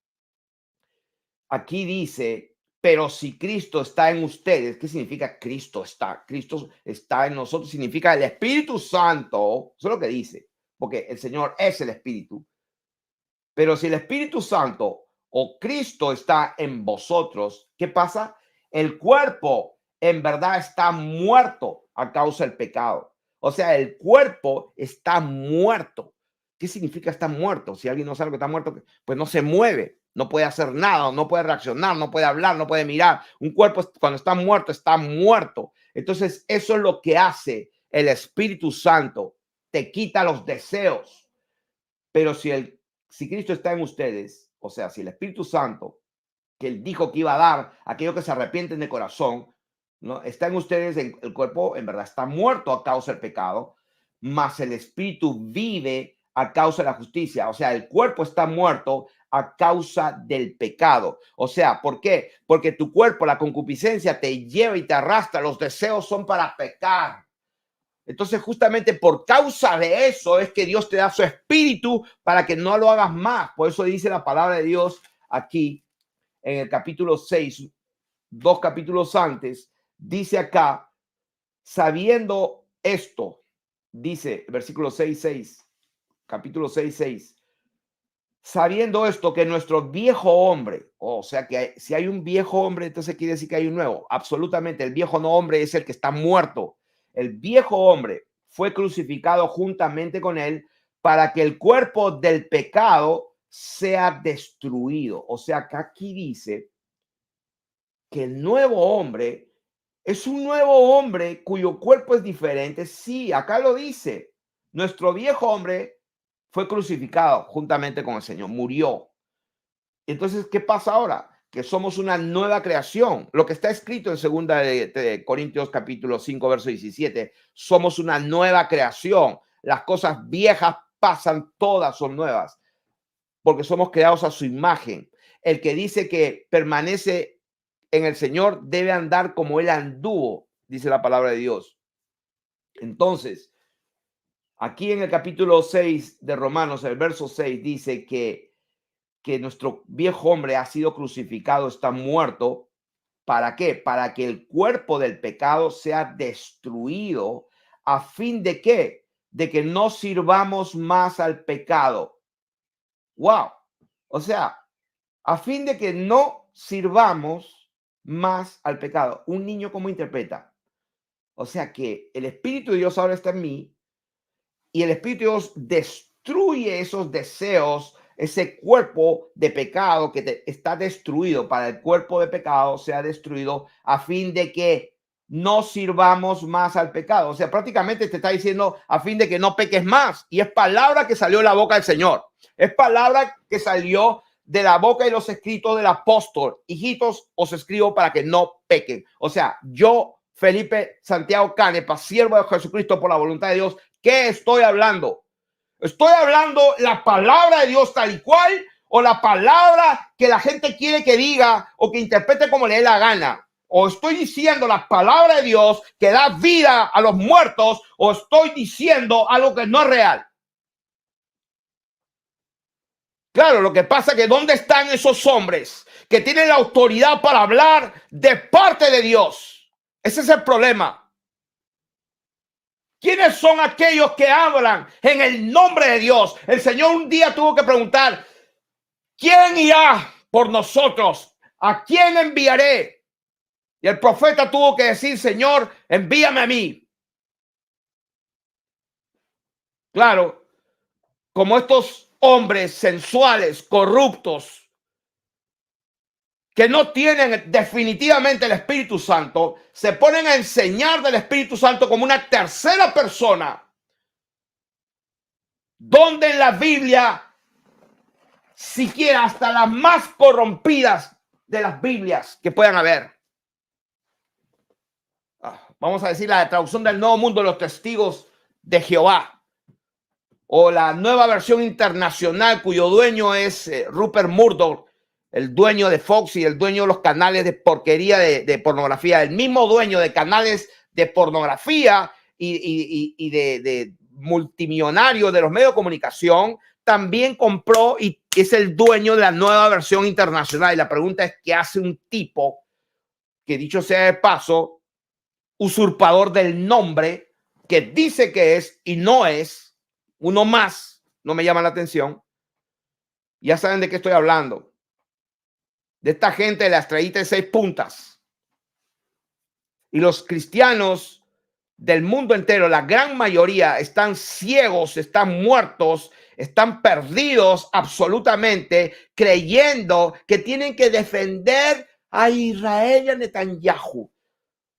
pero si Cristo está en ustedes, ¿qué significa Cristo está? Cristo está en nosotros, significa el Espíritu Santo, eso es lo que dice, porque el Señor es el Espíritu. Pero si el Espíritu Santo o Cristo está en vosotros, ¿qué pasa? El cuerpo en verdad está muerto a causa del pecado. O sea, el cuerpo está muerto. ¿Qué significa estar muerto? Si alguien no sabe que está muerto, pues no se mueve, no puede hacer nada, no puede reaccionar, no puede hablar, no puede mirar. Un cuerpo cuando está muerto, está muerto. Entonces, eso es lo que hace el Espíritu Santo. Te quita los deseos. Pero si Cristo está en ustedes, o sea, si el Espíritu Santo, que él dijo que iba a dar a aquellos que se arrepienten de corazón, ¿no? Está en ustedes, el cuerpo en verdad está muerto a causa del pecado, mas el Espíritu vive a causa de la justicia. O sea, el cuerpo está muerto a causa del pecado. O sea, ¿por qué? Porque tu cuerpo, la concupiscencia, te lleva y te arrastra. Los deseos son para pecar. Entonces, justamente por causa de eso es que Dios te da su espíritu para que no lo hagas más. Por eso dice la palabra de Dios aquí en el capítulo 6, 2 capítulos antes, dice acá, sabiendo esto, dice versículo 6:6, capítulo 6:6, sabiendo esto que nuestro viejo hombre, o sea que si hay un viejo hombre, entonces quiere decir que hay un nuevo. Absolutamente, el viejo no hombre es el que está muerto. El viejo hombre fue crucificado juntamente con él para que el cuerpo del pecado sea destruido. O sea que aquí dice que el nuevo hombre es un nuevo hombre cuyo cuerpo es diferente. Sí, acá lo dice. Nuestro viejo hombre fue crucificado juntamente con el Señor, murió. Entonces, ¿qué pasa ahora? Que somos una nueva creación. Lo que está escrito en 2 Corintios capítulo 5, verso 17, somos una nueva creación. Las cosas viejas pasan, todas son nuevas, porque somos creados a su imagen. El que dice que permanece en el Señor debe andar como él anduvo, dice la palabra de Dios. Entonces, aquí en el capítulo 6 de Romanos, el verso 6 dice que nuestro viejo hombre ha sido crucificado, está muerto. ¿Para qué? Para que el cuerpo del pecado sea destruido, a fin de qué? De que no sirvamos más al pecado. Wow. O sea, a fin de que no sirvamos más al pecado. Un niño, ¿cómo interpreta? O sea que el Espíritu de Dios ahora está en mí y el Espíritu de Dios destruye esos deseos, ese cuerpo de pecado que está destruido, para el cuerpo de pecado sea destruido a fin de que no sirvamos más al pecado. O sea, prácticamente te está diciendo a fin de que no peques más. Y es palabra que salió de la boca del Señor. Es palabra que salió de la boca y los escritos del apóstol. Hijitos, os escribo para que no pequen. O sea, yo, Felipe Santiago Canepa, siervo de Jesucristo por la voluntad de Dios, ¿qué estoy hablando? ¿Estoy hablando la palabra de Dios tal y cual o la palabra que la gente quiere que diga o que interprete como le dé la gana? ¿O estoy diciendo la palabra de Dios que da vida a los muertos o estoy diciendo algo que no es real? Claro, lo que pasa es que ¿dónde están esos hombres que tienen la autoridad para hablar de parte de Dios? Ese es el problema. ¿Quiénes son aquellos que hablan en el nombre de Dios? El Señor un día tuvo que preguntar, ¿quién irá por nosotros? ¿A quién enviaré? Y el profeta tuvo que decir, Señor, envíame a mí. Claro, como estos hombres sensuales, corruptos, que no tienen definitivamente el Espíritu Santo, se ponen a enseñar del Espíritu Santo como una tercera persona, donde en la Biblia, siquiera hasta las más corrompidas de las Biblias que puedan haber, vamos a decir la traducción del Nuevo Mundo, los Testigos de Jehová, o la Nueva Versión Internacional, cuyo dueño es Rupert Murdoch, el dueño de Fox y el dueño de los canales de porquería de pornografía, el mismo dueño de canales de pornografía y de multimillonario de los medios de comunicación, también compró y es el dueño de la Nueva Versión Internacional. Y la pregunta es, ¿qué hace un tipo que, dicho sea de paso, usurpador del nombre, que dice que es y no es? Uno más, no me llama la atención. Ya saben de qué estoy hablando. De esta gente de la estrellita de 6 puntas. Y los cristianos del mundo entero, la gran mayoría, están ciegos, están muertos, están perdidos absolutamente, creyendo que tienen que defender a Israel y a Netanyahu.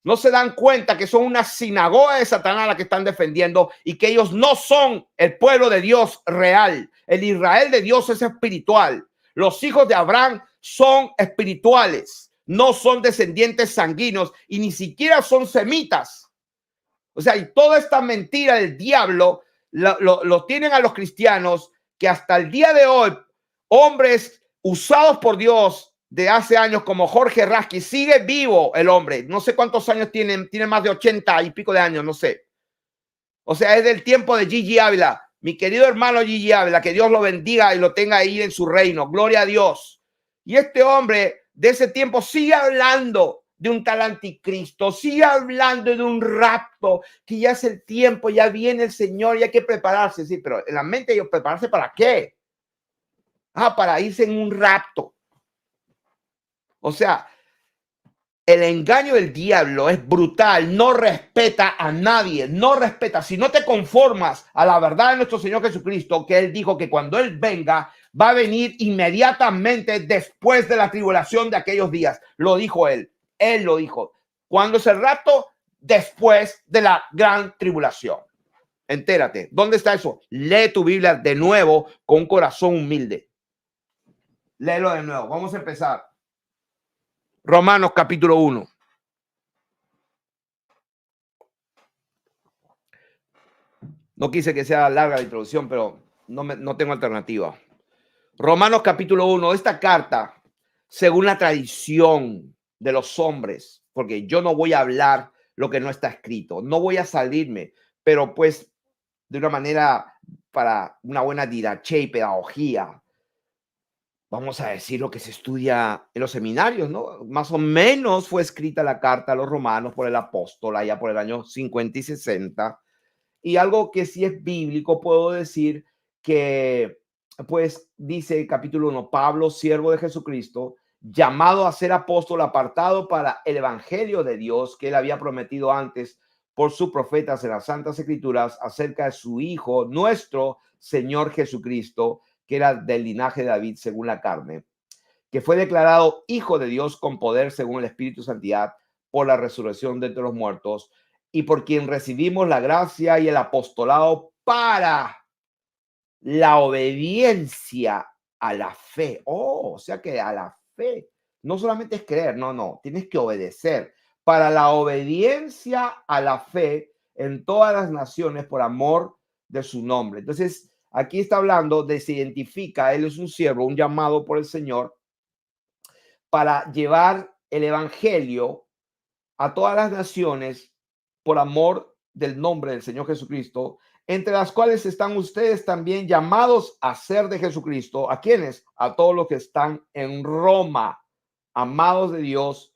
No se dan cuenta que son una sinagoga de Satanás la que están defendiendo y que ellos no son el pueblo de Dios real. El Israel de Dios es espiritual. Los hijos de Abraham son espirituales, no son descendientes sanguíneos y ni siquiera son semitas. O sea, y toda esta mentira del diablo lo tienen a los cristianos, que hasta el día de hoy, hombres usados por Dios de hace años como Jorge Rasky, sigue vivo el hombre. No sé cuántos años tiene más de 80 y pico de años, no sé. O sea, es del tiempo de Gigi Ávila. Mi querido hermano Gigi Ávila, que Dios lo bendiga y lo tenga ahí en su reino. Gloria a Dios. Y este hombre de ese tiempo sigue hablando de un tal anticristo, sigue hablando de un rapto, que ya es el tiempo, ya viene el Señor y hay que prepararse. Sí, pero en la mente ellos, ¿prepararse para qué? Para irse en un rapto. O sea, el engaño del diablo es brutal, no respeta a nadie, no respeta. Si no te conformas a la verdad de nuestro Señor Jesucristo, que Él dijo que cuando Él venga, va a venir inmediatamente después de la tribulación de aquellos días. Lo dijo Él lo dijo. ¿Cuándo es el rapto? Después de la gran tribulación. Entérate, ¿dónde está eso? Lee tu Biblia de nuevo con un corazón humilde. Léelo de nuevo, vamos a empezar. Romanos capítulo 1. No quise que sea larga la introducción, pero no tengo alternativa. Romanos capítulo 1. Esta carta, según la tradición de los hombres, porque yo no voy a hablar lo que no está escrito, no voy a salirme, pero pues de una manera para una buena didache y pedagogía, vamos a decir lo que se estudia en los seminarios, ¿no? Más o menos fue escrita la carta a los romanos por el apóstol allá por el año 50 y 60. Y algo que sí es bíblico, puedo decir que pues dice capítulo 1, Pablo, siervo de Jesucristo, llamado a ser apóstol, apartado para el evangelio de Dios que él había prometido antes por sus profetas en las santas escrituras acerca de su Hijo, nuestro Señor Jesucristo, que era del linaje de David según la carne, que fue declarado Hijo de Dios con poder según el Espíritu Santidad por la resurrección de entre los muertos y por quien recibimos la gracia y el apostolado para la obediencia a la fe. Oh, o sea que a la fe no solamente es creer, no, tienes que obedecer. Para la obediencia a la fe en todas las naciones por amor de su nombre. Entonces, aquí está hablando de se identifica, él es un siervo, un llamado por el Señor para llevar el evangelio a todas las naciones por amor del nombre del Señor Jesucristo, entre las cuales están ustedes también llamados a ser de Jesucristo. ¿A quiénes? A todos los que están en Roma, amados de Dios,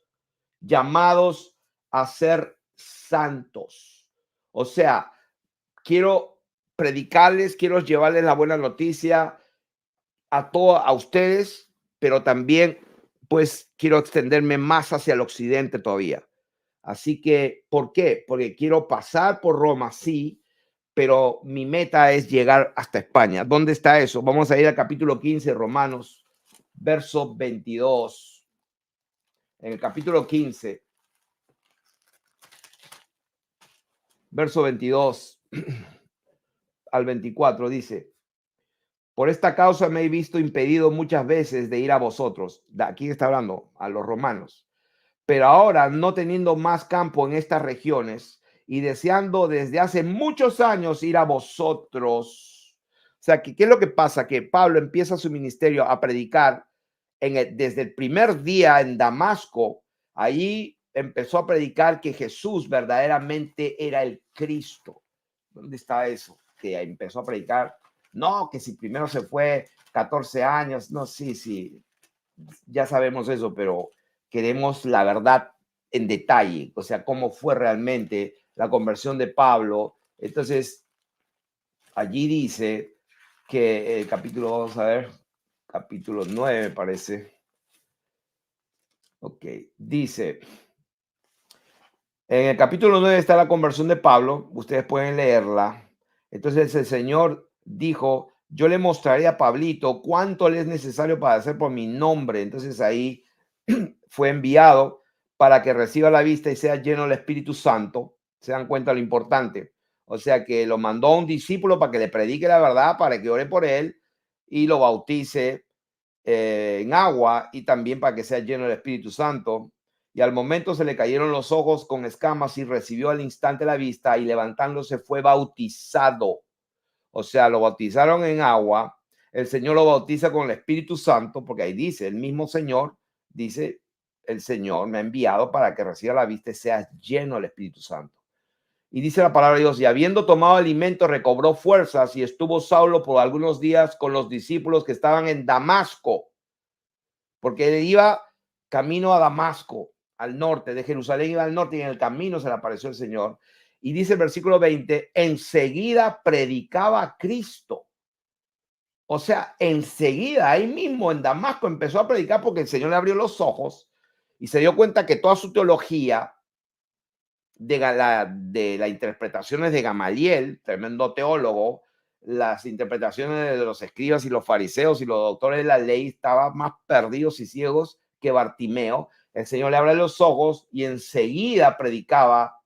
llamados a ser santos. O sea, quiero predicarles, quiero llevarles la buena noticia a ustedes, pero también pues quiero extenderme más hacia el occidente todavía. Así que, ¿por qué? Porque quiero pasar por Roma, sí, pero mi meta es llegar hasta España. ¿Dónde está eso? Vamos a ir al capítulo 15, Romanos, verso 22. En el capítulo 15, verso 22 al 24 dice, por esta causa me he visto impedido muchas veces de ir a vosotros. De aquí está hablando a los romanos. Pero ahora, no teniendo más campo en estas regiones y deseando desde hace muchos años ir a vosotros. O sea, ¿qué es lo que pasa? Que Pablo empieza su ministerio a predicar desde el primer día en Damasco. Allí empezó a predicar que Jesús verdaderamente era el Cristo. ¿Dónde está eso? Que empezó a predicar. No, que si primero se fue 14 años. No, sí, ya sabemos eso, pero queremos la verdad en detalle, o sea, cómo fue realmente la conversión de Pablo. Entonces, allí dice que el capítulo, vamos a ver, capítulo 9 me parece. Ok, dice, en el capítulo 9 está la conversión de Pablo, ustedes pueden leerla. Entonces el Señor dijo, yo le mostraré a Pablito cuánto le es necesario para hacer por mi nombre. Entonces ahí fue enviado para que reciba la vista y sea lleno del Espíritu Santo. Se dan cuenta lo importante. O sea que lo mandó a un discípulo para que le predique la verdad, para que ore por él y lo bautice en agua y también para que sea lleno del Espíritu Santo. Y al momento se le cayeron los ojos con escamas y recibió al instante la vista y levantándose fue bautizado. O sea, lo bautizaron en agua. El Señor lo bautiza con el Espíritu Santo, porque ahí dice, el mismo Señor, dice, el Señor me ha enviado para que reciba la vista y sea lleno del Espíritu Santo. Y dice la palabra de Dios, y habiendo tomado alimento, recobró fuerzas y estuvo Saulo por algunos días con los discípulos que estaban en Damasco, porque él iba camino a Damasco, al norte, de Jerusalén iba al norte y en el camino se le apareció el Señor. Y dice el versículo 20, enseguida predicaba a Cristo. O sea, enseguida, ahí mismo en Damasco empezó a predicar porque el Señor le abrió los ojos y se dio cuenta que toda su teología de las interpretaciones de Gamaliel, tremendo teólogo, las interpretaciones de los escribas y los fariseos y los doctores de la ley estaban más perdidos y ciegos que Bartimeo. El Señor le abre los ojos y enseguida predicaba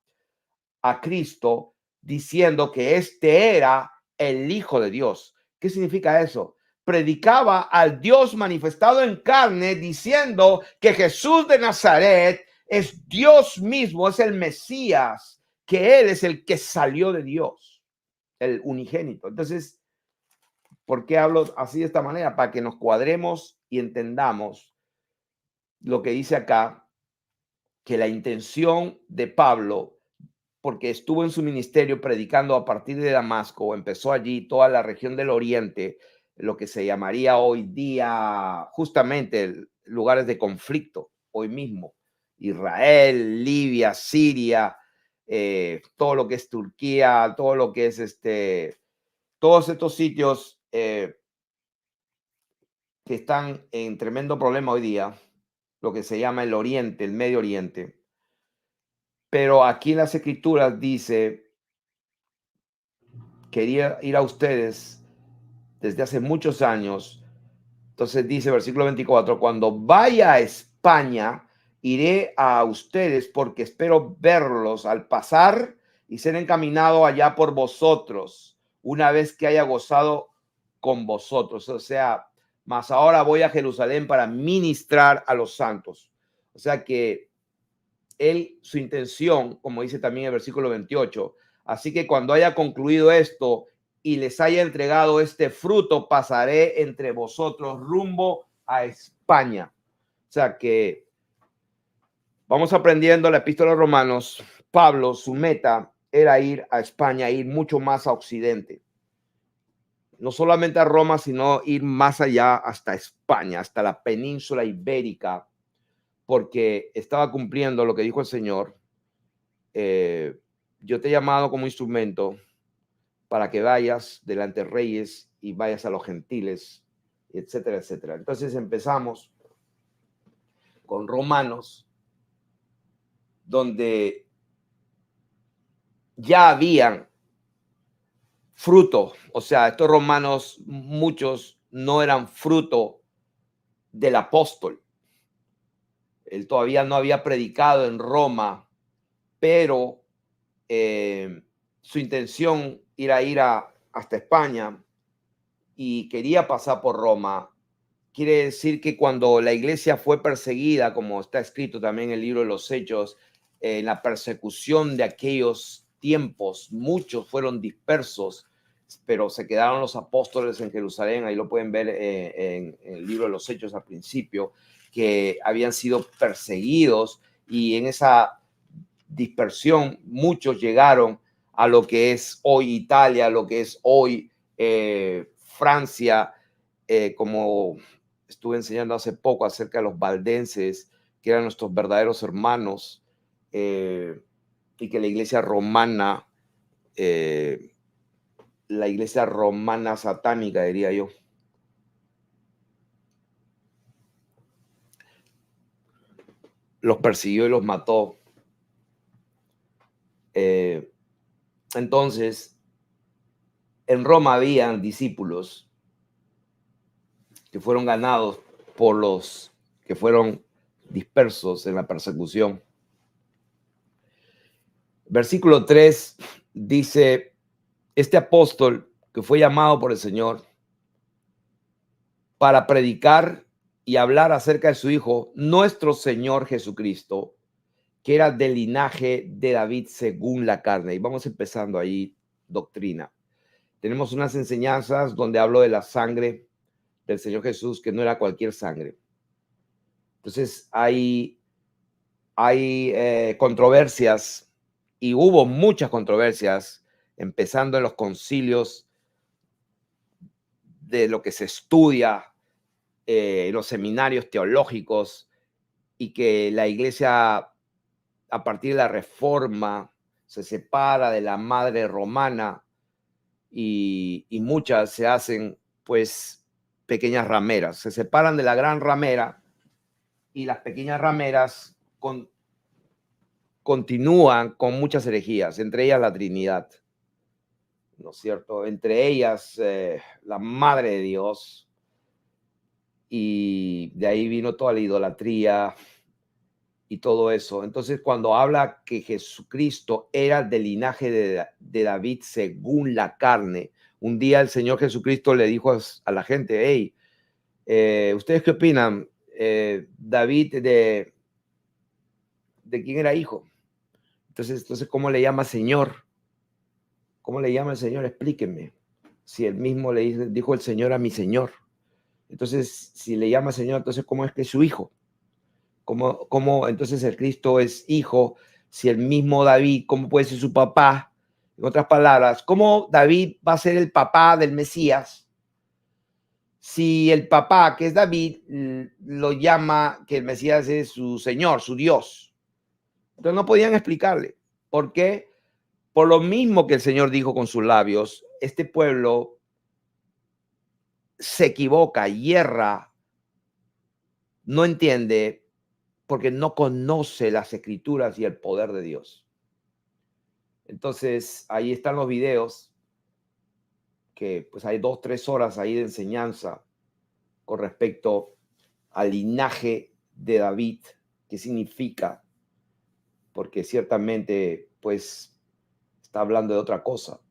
a Cristo diciendo que este era el Hijo de Dios. ¿Qué significa eso? Predicaba al Dios manifestado en carne diciendo que Jesús de Nazaret es Dios mismo, es el Mesías, que Él es el que salió de Dios, el unigénito. Entonces, ¿por qué hablo así de esta manera? Para que nos cuadremos y entendamos lo que dice acá, que la intención de Pablo, porque estuvo en su ministerio predicando a partir de Damasco, empezó allí toda la región del Oriente, lo que se llamaría hoy día justamente lugares de conflicto, hoy mismo, Israel, Libia, Siria, todo lo que es Turquía, todo lo que es todos estos sitios que están en tremendo problema hoy día, lo que se llama el Oriente, el Medio Oriente. Pero aquí en las Escrituras dice, quería ir a ustedes desde hace muchos años. Entonces dice versículo 24, cuando vaya a España, iré a ustedes porque espero verlos al pasar y ser encaminado allá por vosotros, una vez que haya gozado con vosotros. O sea, más ahora voy a Jerusalén para ministrar a los santos. O sea que su intención, como dice también el versículo 28, así que cuando haya concluido esto y les haya entregado este fruto, pasaré entre vosotros rumbo a España. O sea que vamos aprendiendo la epístola a los Romanos. Pablo, su meta era ir a España, ir mucho más a Occidente. No solamente a Roma, sino ir más allá hasta España, hasta la península ibérica, porque estaba cumpliendo lo que dijo el Señor. Yo te he llamado como instrumento para que vayas delante de reyes y vayas a los gentiles, etcétera, etcétera. Entonces empezamos con Romanos, donde ya habían fruto. O sea, estos romanos, muchos no eran fruto del apóstol. Él todavía no había predicado en Roma, pero su intención era ir hasta España y quería pasar por Roma. Quiere decir que cuando la iglesia fue perseguida, como está escrito también en el libro de los Hechos, en la persecución de aquellos tiempos, muchos fueron dispersos, pero se quedaron los apóstoles en Jerusalén. Ahí lo pueden ver en el libro de los Hechos al principio, que habían sido perseguidos, y en esa dispersión muchos llegaron a lo que es hoy Italia, lo que es hoy Francia, como estuve enseñando hace poco acerca de los valdenses, que eran nuestros verdaderos hermanos, y que la iglesia romana satánica, diría yo, los persiguió y los mató. Entonces, en Roma habían discípulos que fueron ganados por los que fueron dispersos en la persecución. Versículo 3 dice, este apóstol que fue llamado por el Señor para predicar y hablar acerca de su Hijo, nuestro Señor Jesucristo, que era del linaje de David según la carne. Y vamos empezando ahí, doctrina. Tenemos unas enseñanzas donde hablo de la sangre del Señor Jesús, que no era cualquier sangre. Entonces hay controversias, y hubo muchas controversias, empezando en los concilios, de lo que se estudia en los seminarios teológicos, y que la iglesia a partir de la Reforma se separa de la madre romana, y muchas se hacen pues pequeñas rameras, se separan de la gran ramera, y las pequeñas rameras continúan con muchas herejías, entre ellas la Trinidad, ¿no es cierto? Entre ellas la Madre de Dios, y de ahí vino toda la idolatría y todo eso. Entonces, cuando habla que Jesucristo era del linaje de David según la carne, un día el Señor Jesucristo le dijo a la gente, hey, ¿ustedes qué opinan? David, ¿de quién era hijo? Entonces, ¿cómo le llama Señor? ¿Cómo le llama el Señor? Explíquenme. Si él mismo le dijo el Señor a mi Señor. Entonces, si le llama Señor, entonces, ¿cómo es que es su hijo? ¿Cómo entonces el Cristo es hijo? Si el mismo David, ¿cómo puede ser su papá? En otras palabras, ¿cómo David va a ser el papá del Mesías si el papá, que es David, lo llama que el Mesías es su Señor, su Dios? Entonces no podían explicarle. ¿Por qué? Por lo mismo que el Señor dijo con sus labios, este pueblo se equivoca, hierra no entiende porque no conoce las escrituras y el poder de Dios. Entonces, ahí están los videos, que pues hay 2, 3 horas ahí de enseñanza con respecto al linaje de David, qué significa, porque ciertamente pues está hablando de otra cosa,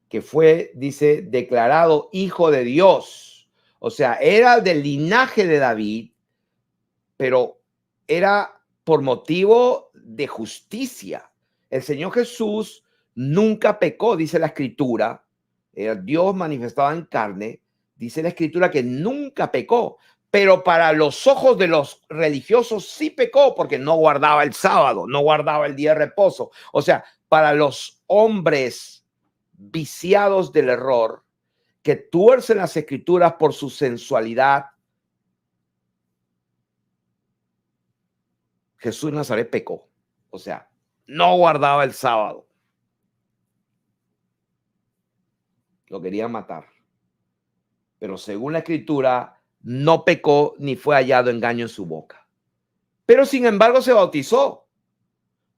que fue, dice, declarado hijo de Dios. O sea, era del linaje de David, pero era por motivo de justicia. El Señor Jesús nunca pecó, dice la Escritura. Era Dios manifestado en carne. Dice la Escritura que nunca pecó, pero para los ojos de los religiosos sí pecó porque no guardaba el sábado, no guardaba el día de reposo. O sea, para los hombres viciados del error, que tuercen las Escrituras por su sensualidad, Jesús de Nazaret pecó. O sea, no guardaba el sábado. Lo querían matar. Pero según la Escritura, no pecó ni fue hallado engaño en su boca. Pero sin embargo se bautizó.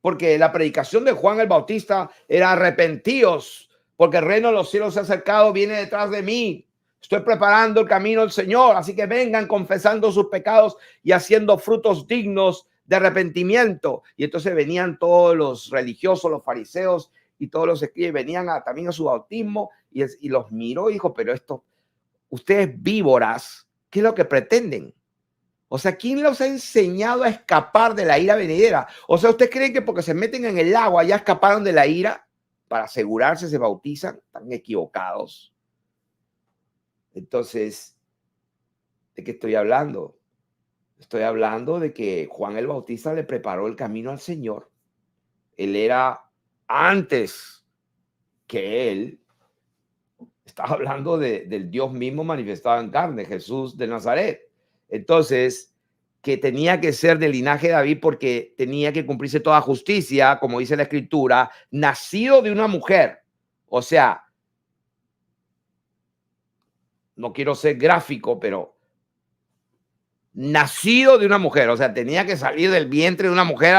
Porque la predicación de Juan el Bautista era arrepentíos, porque el reino de los cielos se ha acercado, viene detrás de mí. Estoy preparando el camino del Señor, así que vengan confesando sus pecados y haciendo frutos dignos de arrepentimiento. Y entonces venían todos los religiosos, los fariseos y todos los escribas, venían también a su bautismo y los miró y dijo, pero esto, ustedes víboras, ¿qué es lo que pretenden? O sea, ¿quién los ha enseñado a escapar de la ira venidera? O sea, ¿ustedes creen que porque se meten en el agua ya escaparon de la ira? Para asegurarse se bautizan. Están equivocados. Entonces, ¿de qué estoy hablando? Estoy hablando de que Juan el Bautista le preparó el camino al Señor. Él era antes que él. Estaba hablando del Dios mismo manifestado en carne, Jesús de Nazaret. Entonces, que tenía que ser del linaje de David porque tenía que cumplirse toda justicia, como dice la Escritura, nacido de una mujer. O sea, no quiero ser gráfico, pero nacido de una mujer. O sea, tenía que salir del vientre de una mujer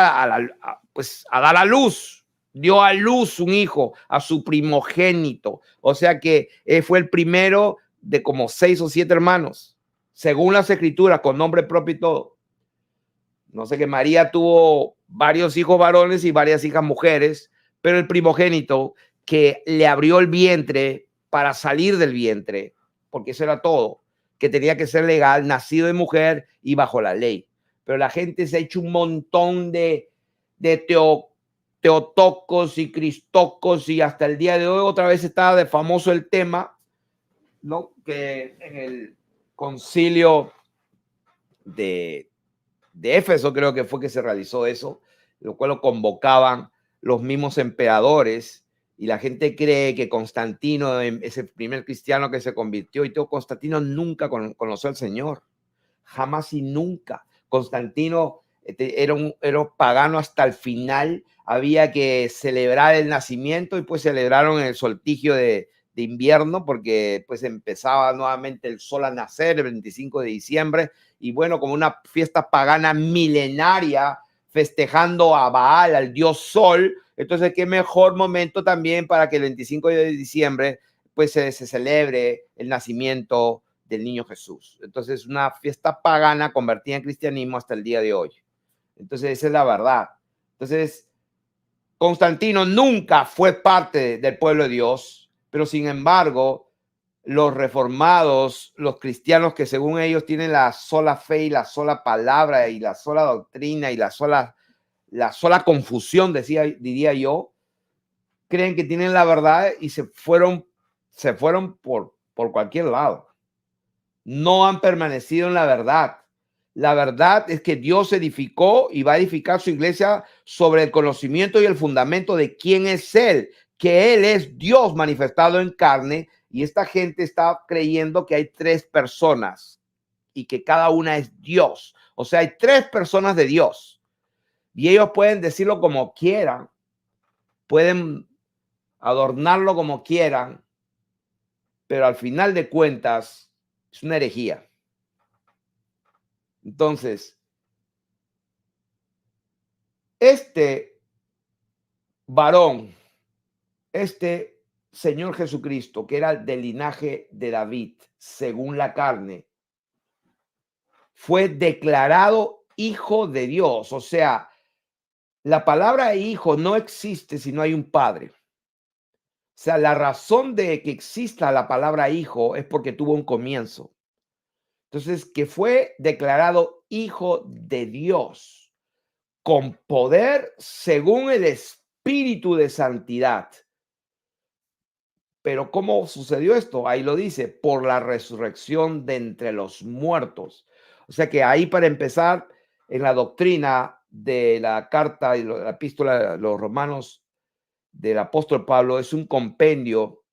pues, a dar a luz. Dio a luz un hijo, a su primogénito. O sea que fue el primero de como 6 o 7 hermanos, según las Escrituras, con nombre propio y todo. No sé, que María tuvo varios hijos varones y varias hijas mujeres, pero el primogénito que le abrió el vientre para salir del vientre, porque eso era todo, que tenía que ser legal, nacido de mujer y bajo la ley. Pero la gente se ha hecho un montón de teotocos y cristocos, y hasta el día de hoy otra vez está de famoso el tema, ¿no? Que en el concilio de Éfeso creo que fue que se realizó eso, lo cual lo convocaban los mismos emperadores, y la gente cree que Constantino es el primer cristiano que se convirtió, y todo. Constantino nunca conoció al Señor, jamás y nunca. Constantino era un pagano hasta el final. Había que celebrar el nacimiento, y pues celebraron el solsticio de invierno, porque pues empezaba nuevamente el sol a nacer el 25 de diciembre, y bueno, como una fiesta pagana milenaria, festejando a Baal, al dios sol. Entonces, qué mejor momento también para que el 25 de diciembre pues se celebre el nacimiento del niño Jesús. Entonces, una fiesta pagana convertida en cristianismo hasta el día de hoy. Entonces, esa es la verdad. Entonces, Constantino nunca fue parte del pueblo de Dios, pero sin embargo, los reformados, los cristianos que según ellos tienen la sola fe y la sola palabra y la sola doctrina y la sola confusión, diría yo, creen que tienen la verdad y se fueron por cualquier lado. No han permanecido en la verdad. La verdad es que Dios edificó y va a edificar su iglesia sobre el conocimiento y el fundamento de quién es Él, que Él es Dios manifestado en carne, y esta gente está creyendo que hay 3 personas y que cada una es Dios. O sea, hay 3 personas de Dios, y ellos pueden decirlo como quieran, pueden adornarlo como quieran, pero al final de cuentas es una herejía. Entonces, este varón, este Señor Jesucristo, que era del linaje de David, según la carne, fue declarado hijo de Dios. O sea, la palabra hijo no existe si no hay un padre. O sea, la razón de que exista la palabra hijo es porque tuvo un comienzo. Entonces, que fue declarado hijo de Dios con poder según el Espíritu de santidad. Pero ¿cómo sucedió esto? Ahí lo dice, por la resurrección de entre los muertos. O sea que ahí, para empezar, en la doctrina de la carta y la epístola de los romanos del apóstol Pablo, es un compendio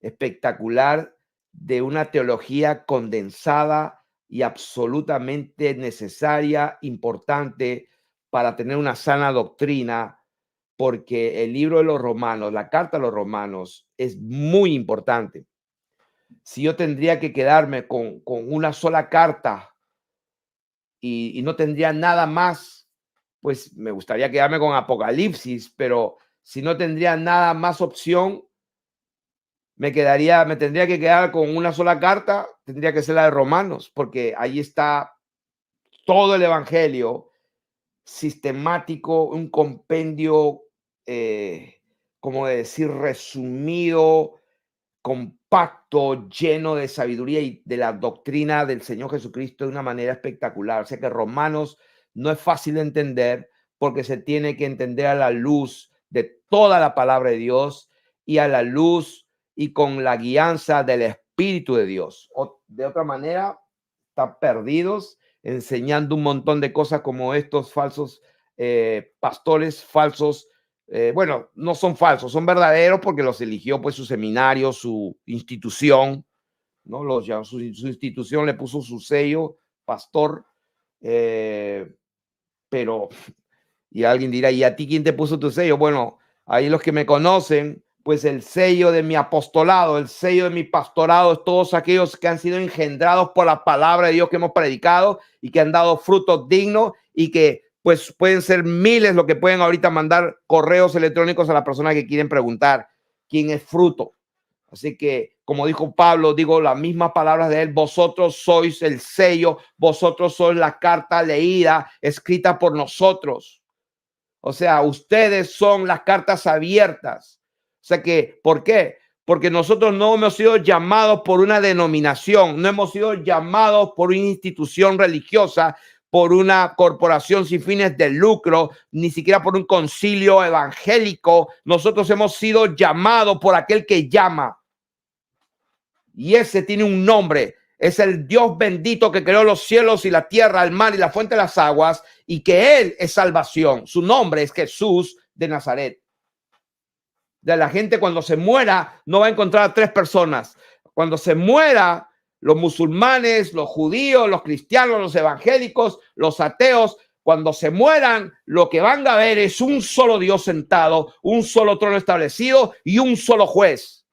espectacular de una teología condensada y absolutamente necesaria, importante para tener una sana doctrina, porque el libro de los romanos, la carta a los romanos, es muy importante. Si yo tendría que quedarme con una sola carta y no tendría nada más, pues me gustaría quedarme con Apocalipsis, pero si no tendría nada más opción, me tendría que quedar con una sola carta, tendría que ser la de Romanos, porque ahí está todo el evangelio sistemático, un compendio, como decir, resumido, compacto, lleno de sabiduría y de la doctrina del Señor Jesucristo de una manera espectacular. O sea que Romanos no es fácil de entender, porque se tiene que entender a la luz de toda la palabra de Dios y a la luz y con la guianza del Espíritu de Dios. O de otra manera, están perdidos enseñando un montón de cosas como estos falsos pastores, falsos. Bueno, no son falsos, son verdaderos porque los eligió pues su seminario, su institución, ¿no? Su institución le puso su sello, pastor, pero, y alguien dirá, ¿y a ti quién te puso tu sello? Bueno, ahí los que me conocen, pues el sello de mi apostolado, el sello de mi pastorado, es todos aquellos que han sido engendrados por la palabra de Dios que hemos predicado y que han dado frutos dignos, y que pues pueden ser miles lo que pueden ahorita mandar correos electrónicos a las personas que quieren preguntar quién es fruto. Así que, como dijo Pablo, digo las mismas palabras de él: vosotros sois el sello, vosotros sois la carta leída, escrita por nosotros. O sea, ustedes son las cartas abiertas. O sea que, ¿por qué? Porque nosotros no hemos sido llamados por una denominación, no hemos sido llamados por una institución religiosa, por una corporación sin fines de lucro, ni siquiera por un concilio evangélico. Nosotros hemos sido llamados por aquel que llama. Y ese tiene un nombre. Es el Dios bendito que creó los cielos y la tierra, el mar y la fuente de las aguas, y que Él es salvación. Su nombre es Jesús de Nazaret. De la gente, cuando se muera, no va a encontrar a tres personas. Cuando se muera, los musulmanes, los judíos, los cristianos, los evangélicos, los ateos, cuando se mueran, lo que van a ver es un solo Dios sentado, un solo trono establecido y un solo juez.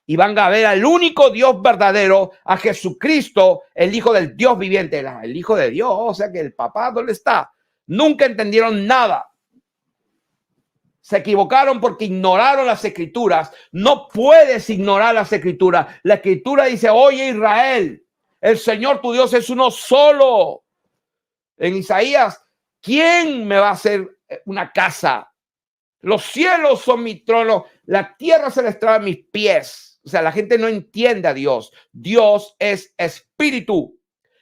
Y van a ver al único Dios verdadero, a Jesucristo, el Hijo del Dios viviente, el Hijo de Dios. O sea que el papá, ¿dónde está? Nunca entendieron nada. Se equivocaron porque ignoraron las escrituras. No puedes ignorar las escrituras. La escritura dice: oye Israel, el Señor tu Dios es uno solo. En Isaías, ¿quién me va a hacer una casa? Los cielos son mi trono, la tierra se les trae a mis pies. O sea, la gente no entiende a Dios. Dios es espíritu.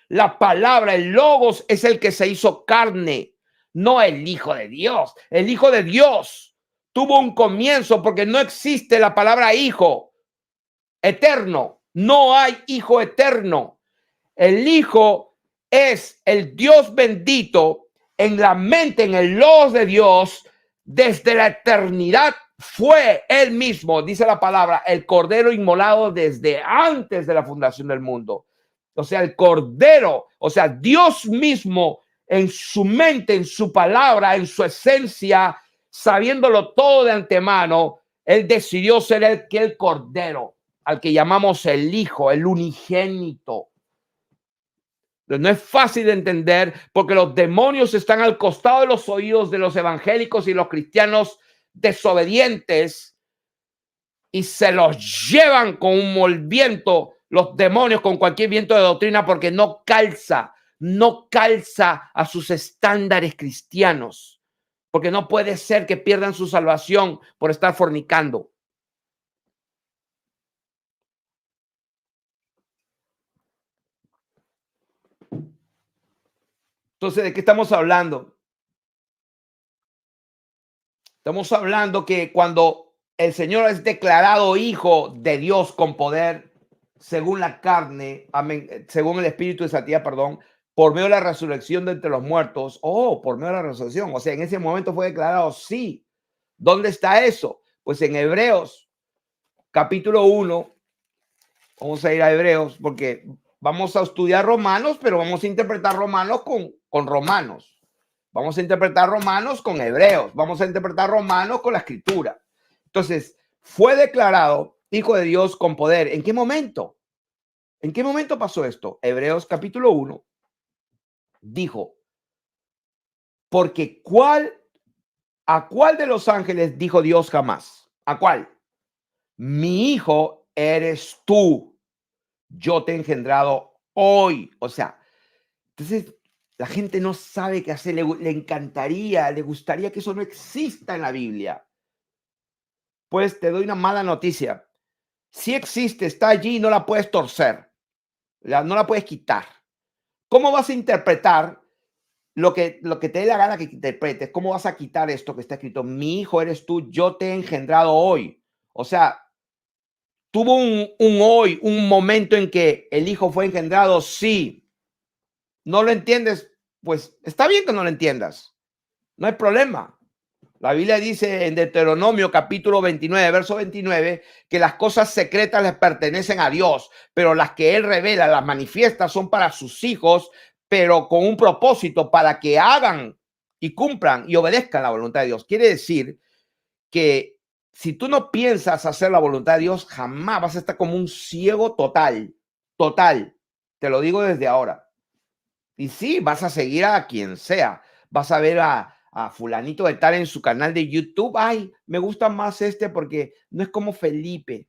La palabra, el logos, es el que se hizo carne, no el Hijo de Dios. El Hijo de Dios tuvo un comienzo, porque no existe la palabra hijo eterno. No hay hijo eterno. El Hijo es el Dios bendito en la mente, en el logos de Dios. Desde la eternidad fue Él mismo, dice la palabra, el Cordero inmolado desde antes de la fundación del mundo. O sea, el Cordero, o sea, Dios mismo en su mente, en su palabra, en su esencia, sabiéndolo todo de antemano, Él decidió ser el Cordero, al que llamamos el Hijo, el unigénito. No es fácil de entender porque los demonios están al costado de los oídos de los evangélicos y los cristianos desobedientes y se los llevan con un viento, los demonios con cualquier viento de doctrina porque no calza a sus estándares cristianos, porque no puede ser que pierdan su salvación por estar fornicando. Entonces, ¿de qué estamos hablando? Estamos hablando que cuando el Señor es declarado hijo de Dios con poder, según la carne, amén, según el Espíritu de santidad, perdón, por medio de la resurrección de entre los muertos, por medio de la resurrección, o sea, en ese momento fue declarado, sí. ¿Dónde está eso? Pues en Hebreos, capítulo 1, vamos a ir a Hebreos, porque vamos a estudiar Romanos, pero vamos a interpretar Romanos con Romanos. Vamos a interpretar Romanos con Hebreos. Vamos a interpretar Romanos con la Escritura. Entonces, fue declarado hijo de Dios con poder. ¿En qué momento? ¿En qué momento pasó esto? Hebreos capítulo 1 dijo, porque ¿a cuál de los ángeles dijo Dios jamás? ¿A cuál? Mi hijo eres tú. Yo te he engendrado hoy. O sea, entonces la gente no sabe qué hacer. Le encantaría, le gustaría que eso no exista en la Biblia. Pues te doy una mala noticia. Si existe, está allí, no la puedes torcer, no la puedes quitar. ¿Cómo vas a interpretar lo que te dé la gana que interpretes? ¿Cómo vas a quitar esto que está escrito? Mi hijo eres tú, yo te he engendrado hoy. O sea, tuvo un hoy, un momento en que el hijo fue engendrado, sí. ¿No lo entiendes? Pues está bien que no lo entiendas. No hay problema. La Biblia dice en Deuteronomio capítulo 29, verso 29, que las cosas secretas les pertenecen a Dios, pero las que Él revela, las manifiesta, son para sus hijos, pero con un propósito para que hagan y cumplan y obedezcan la voluntad de Dios. Quiere decir que si tú no piensas hacer la voluntad de Dios, jamás vas a estar como un ciego total, total. Te lo digo desde ahora. Y sí, vas a seguir a quien sea. Vas a ver a fulanito de tal en su canal de YouTube. Ay, me gusta más este porque no es como Felipe.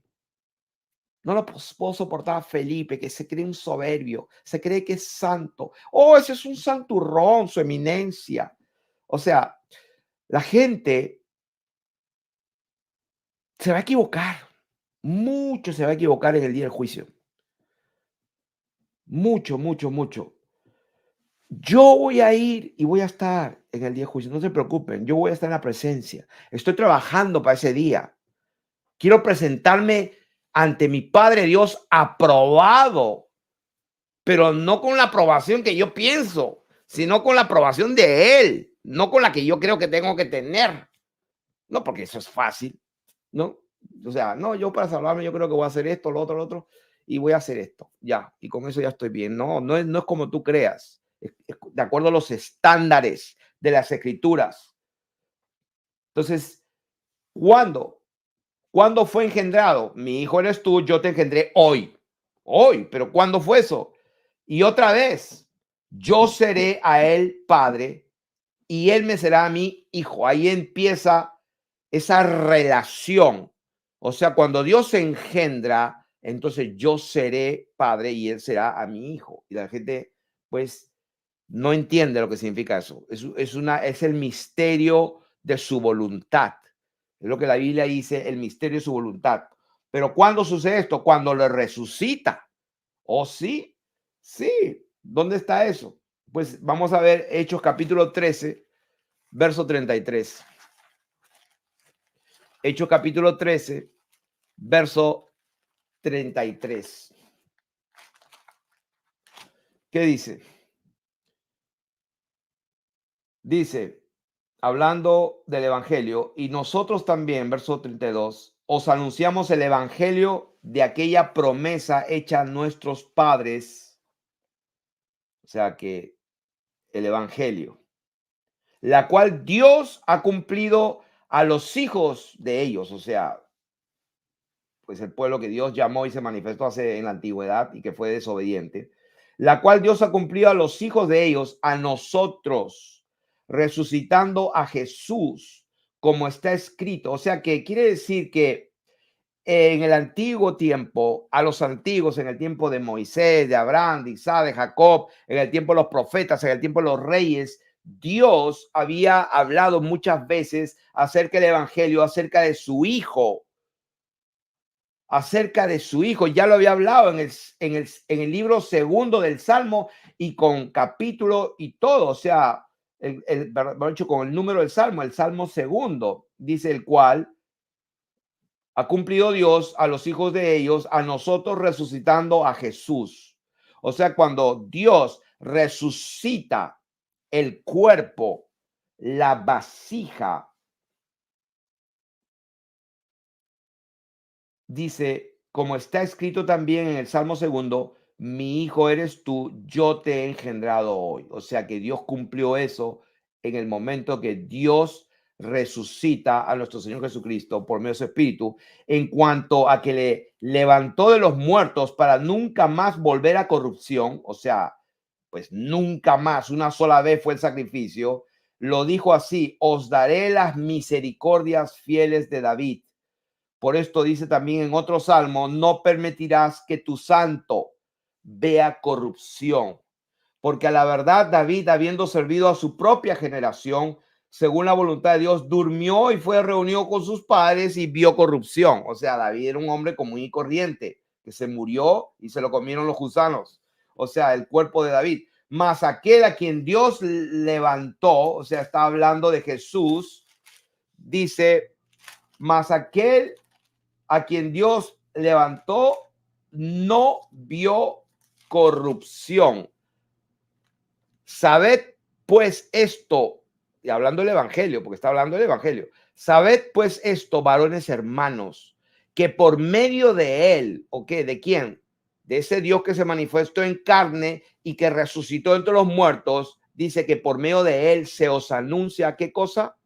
No lo puedo soportar a Felipe, que se cree un soberbio, se cree que es santo. Oh, ese es un santurrón, su eminencia. O sea, la gente se va a equivocar. Mucho se va a equivocar en el día del juicio. Mucho, mucho, mucho. Yo voy a ir y voy a estar en el día de juicio, no se preocupen, yo voy a estar en la presencia. Estoy trabajando para ese día. Quiero presentarme ante mi Padre Dios aprobado, pero no con la aprobación que yo pienso, sino con la aprobación de Él, no con la que yo creo que tengo que tener. No, porque eso es fácil, ¿no? O sea, no, yo para salvarme yo creo que voy a hacer esto, lo otro, y voy a hacer esto, ya, y con eso ya estoy bien. No, no es como tú creas, es de acuerdo a los estándares de las escrituras. Entonces, ¿cuándo? ¿Cuándo fue engendrado? Mi hijo eres tú, yo te engendré hoy. Hoy, pero ¿cuándo fue eso? Y otra vez, yo seré a él padre y él me será a mí hijo. Ahí empieza esa relación. O sea, cuando Dios se engendra, entonces yo seré padre y él será a mi hijo. Y la gente, pues, no entiende lo que significa eso. Es el misterio de su voluntad. Es lo que la Biblia dice, el misterio de su voluntad. Pero ¿cuándo sucede esto? Cuando le resucita. ¿Oh, sí? Sí. ¿Dónde está eso? Pues vamos a ver Hechos capítulo 13, verso 33. Hechos capítulo 13, verso 33. ¿Qué dice? Dice, hablando del evangelio, y nosotros también, verso 32, os anunciamos el evangelio de aquella promesa hecha a nuestros padres, o sea que el evangelio, la cual Dios ha cumplido a los hijos de ellos, o sea, pues el pueblo que Dios llamó y se manifestó hace en la antigüedad y que fue desobediente, la cual Dios ha cumplido a los hijos de ellos, a nosotros, resucitando a Jesús, como está escrito. O sea que quiere decir que en el antiguo tiempo, a los antiguos, en el tiempo de Moisés, de Abraham, de Isaac, de Jacob, en el tiempo de los profetas, en el tiempo de los reyes, Dios había hablado muchas veces acerca del evangelio, acerca de su hijo, ya lo había hablado en el libro segundo del Salmo y con capítulo y todo, o sea, con el número del Salmo, el Salmo segundo, dice el cual ha cumplido Dios a los hijos de ellos, a nosotros resucitando a Jesús. O sea, cuando Dios resucita el cuerpo, la vasija, dice, como está escrito también en el Salmo segundo, mi hijo eres tú, yo te he engendrado hoy. O sea que Dios cumplió eso en el momento que Dios resucita a nuestro Señor Jesucristo por medio de su Espíritu, en cuanto a que le levantó de los muertos para nunca más volver a corrupción. O sea, pues nunca más, una sola vez fue el sacrificio. Lo dijo así: os daré las misericordias fieles de David. Por esto dice también en otro salmo: no permitirás que tu santo vea corrupción. Porque a la verdad David, habiendo servido a su propia generación, según la voluntad de Dios, durmió y fue reunido con sus padres y vio corrupción. O sea, David era un hombre común y corriente, que se murió y se lo comieron los gusanos. O sea, el cuerpo de David. Mas aquel a quien Dios levantó, o sea, está hablando de Jesús, dice: mas aquel a quien Dios levantó no vio corrupción. Sabed pues esto, y hablando del evangelio, porque está hablando del evangelio, sabed pues esto, varones hermanos, que por medio de él, ¿o qué? ¿De quién? De ese Dios que se manifestó en carne y que resucitó entre los muertos, dice que por medio de él se os anuncia, ¿qué cosa?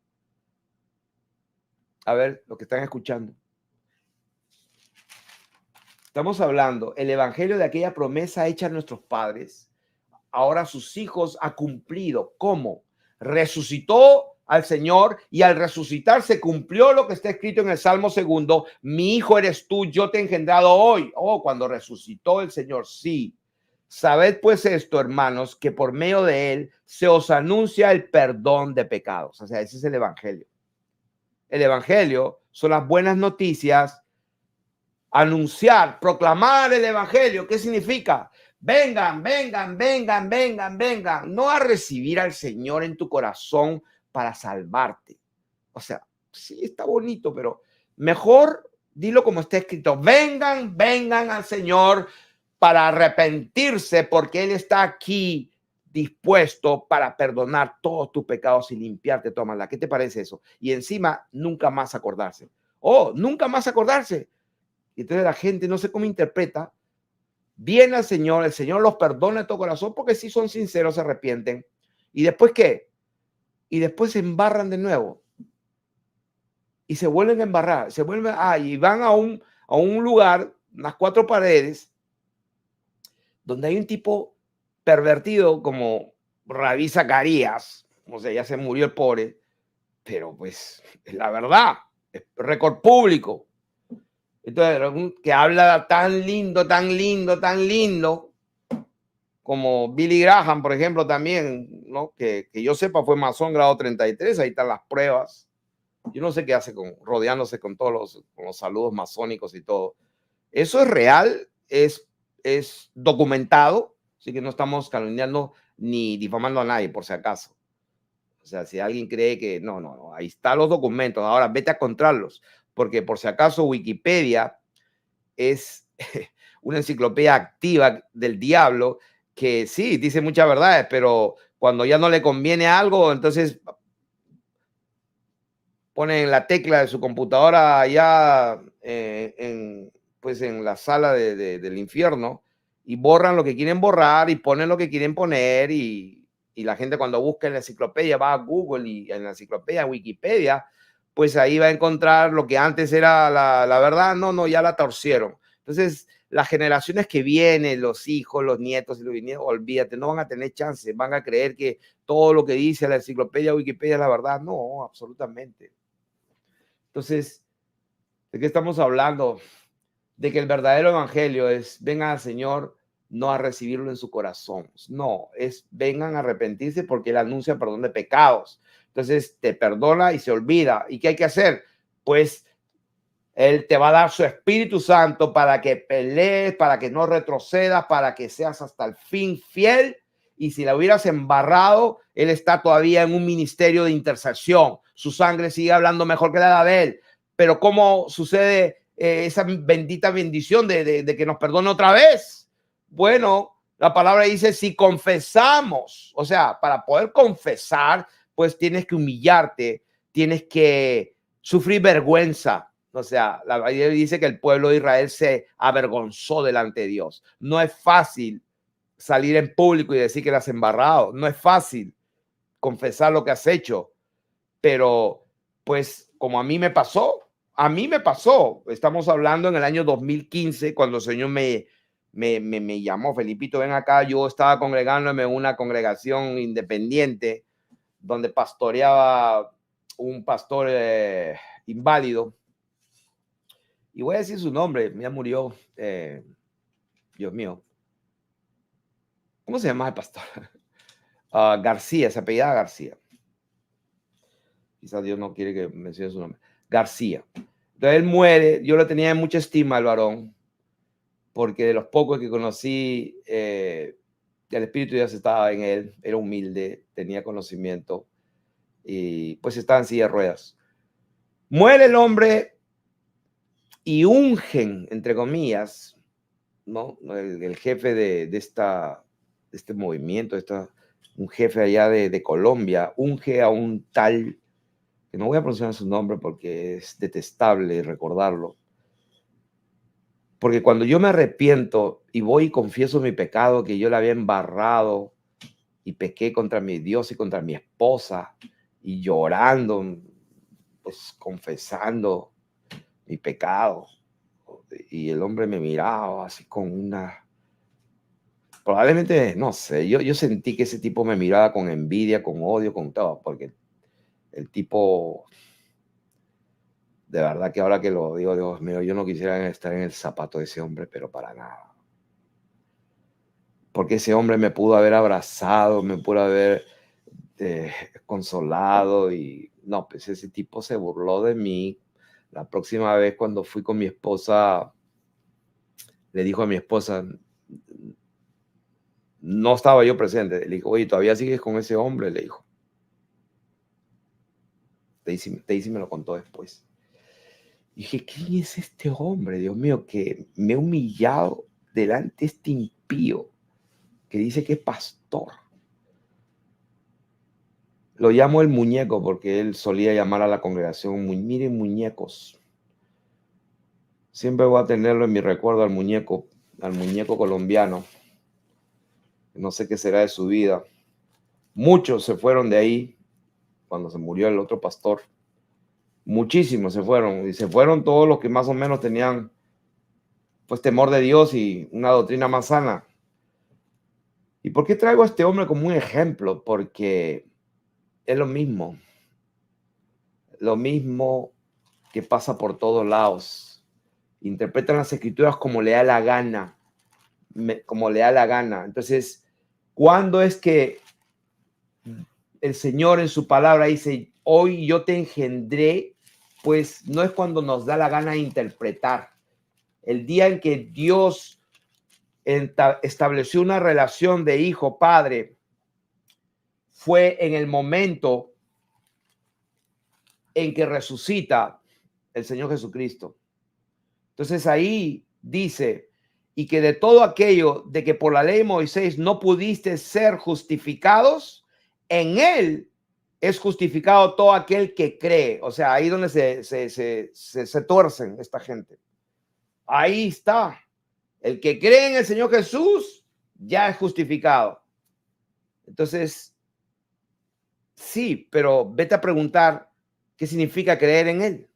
A ver, lo que están escuchando. Estamos hablando el evangelio de aquella promesa hecha a nuestros padres. Ahora sus hijos ha cumplido. ¿Cómo? Resucitó al Señor y al resucitar se cumplió lo que está escrito en el Salmo segundo: mi hijo eres tú, yo te he engendrado hoy. Oh, cuando resucitó el Señor, sí. Sabed pues esto, hermanos, que por medio de él se os anuncia el perdón de pecados. O sea, ese es el evangelio. El evangelio son las buenas noticias. Anunciar, proclamar el evangelio. ¿Qué significa? Vengan, vengan, vengan, vengan, vengan. No a recibir al Señor en tu corazón para salvarte. O sea, sí está bonito, pero mejor dilo como está escrito: vengan, vengan al Señor para arrepentirse, porque Él está aquí dispuesto para perdonar todos tus pecados y limpiarte toda maldad. ¿Qué te parece eso? Y encima, nunca más acordarse. Oh, nunca más acordarse. Y entonces la gente no sé cómo interpreta. Viene al Señor, el Señor los perdona de todo corazón porque si son sinceros se arrepienten. ¿Y después qué? Y después se embarran de nuevo. Y se vuelven a embarrar. Se vuelven, y van a un lugar, unas cuatro paredes, donde hay un tipo pervertido como Rabí Zacarías. O sea, ya se murió el pobre. Pero pues, es la verdad. Es récord público. Entonces, que habla tan lindo, tan lindo, tan lindo, como Billy Graham, por ejemplo, también, ¿no? Que yo sepa fue masón grado 33, ahí están las pruebas. Yo no sé qué hace rodeándose con todos los saludos masónicos y todo. Eso es real, es documentado, así que no estamos calumniando ni difamando a nadie, por si acaso. O sea, si alguien cree que no, ahí están los documentos. Ahora vete a encontrarlos, porque por si acaso Wikipedia es una enciclopedia activa del diablo que sí, dice muchas verdades, pero cuando ya no le conviene algo, entonces ponen la tecla de su computadora allá pues en la sala del infierno y borran lo que quieren borrar y ponen lo que quieren poner y la gente cuando busca en la enciclopedia va a Google y en la enciclopedia Wikipedia, pues ahí va a encontrar lo que antes era la verdad, no, ya la torcieron. Entonces, las generaciones que vienen, los hijos, los nietos y los bisnietos, olvídate, no van a tener chance, van a creer que todo lo que dice la enciclopedia Wikipedia es la verdad. No, absolutamente. Entonces, ¿de qué estamos hablando? De que el verdadero evangelio es vengan al Señor, no a recibirlo en su corazón. No, es vengan a arrepentirse porque Él anuncia perdón de pecados. Entonces te perdona y se olvida. ¿Y qué hay que hacer? Pues Él te va a dar su Espíritu Santo para que pelees, para que no retrocedas, para que seas hasta el fin fiel. Y si la hubieras embarrado, Él está todavía en un ministerio de intercesión. Su sangre sigue hablando mejor que la de Abel. Pero ¿cómo sucede esa bendita bendición de que nos perdone otra vez? Bueno, la palabra dice, si confesamos, o sea, para poder confesar, pues tienes que humillarte, tienes que sufrir vergüenza. O sea, la Biblia dice que el pueblo de Israel se avergonzó delante de Dios. No es fácil salir en público y decir que la has embarrado. No es fácil confesar lo que has hecho. Pero, pues, como a mí me pasó. Estamos hablando en el año 2015, cuando el Señor me llamó, Felipito, ven acá. Yo estaba congregándome en una congregación independiente donde pastoreaba un pastor inválido. Y voy a decir su nombre, ya murió. Dios mío. ¿Cómo se llama el pastor? García, se apellida García. Quizás Dios no quiere que mencione su nombre. García. Entonces él muere. Yo le tenía mucha estima al varón, porque de los pocos que conocí, el Espíritu de Dios estaba en él. Era humilde, tenía conocimiento y pues estaba en silla de ruedas. Muere el hombre y ungen, entre comillas, ¿no? El jefe de este movimiento, un jefe allá de Colombia, unge a un tal, que no voy a pronunciar su nombre porque es detestable recordarlo, porque cuando yo me arrepiento y voy y confieso mi pecado, que yo le había embarrado y pequé contra mi Dios y contra mi esposa, y llorando, pues confesando mi pecado, y el hombre me miraba así con una... Probablemente, no sé, yo sentí que ese tipo me miraba con envidia, con odio, con todo, porque el tipo, de verdad que ahora que lo digo, Dios mío, yo no quisiera estar en el zapato de ese hombre, pero para nada. Porque ese hombre me pudo haber abrazado, me pudo haber consolado y no, pues ese tipo se burló de mí. La próxima vez cuando fui con mi esposa, le dijo a mi esposa, no estaba yo presente, le dijo, oye, ¿todavía sigues con ese hombre? Le dijo. Daisy me lo contó después. Y dije, ¿quién es este hombre, Dios mío, que me ha humillado delante de este impío que dice que es pastor? Lo llamo el muñeco porque él solía llamar a la congregación, miren muñecos. Siempre voy a tenerlo en mi recuerdo al muñeco colombiano. No sé qué será de su vida. Muchos se fueron de ahí cuando se murió el otro pastor. Muchísimos se fueron. Y se fueron todos los que más o menos tenían pues temor de Dios y una doctrina más sana. ¿Y por qué traigo a este hombre como un ejemplo? Porque es lo mismo que pasa por todos lados. Interpretan las escrituras como le da la gana, Entonces, ¿cuándo es que el Señor en su palabra dice, hoy yo te engendré? Pues no es cuando nos da la gana de interpretar. El día en que Dios estableció una relación de hijo-padre fue en el momento en que resucita el Señor Jesucristo. Entonces ahí dice, y que de todo aquello de que por la ley de Moisés no pudiste ser justificados, en él es justificado todo aquel que cree. O sea, ahí donde se tuercen esta gente. Ahí está. El que cree en el Señor Jesús ya es justificado. Entonces, sí, pero vete a preguntar qué significa creer en él.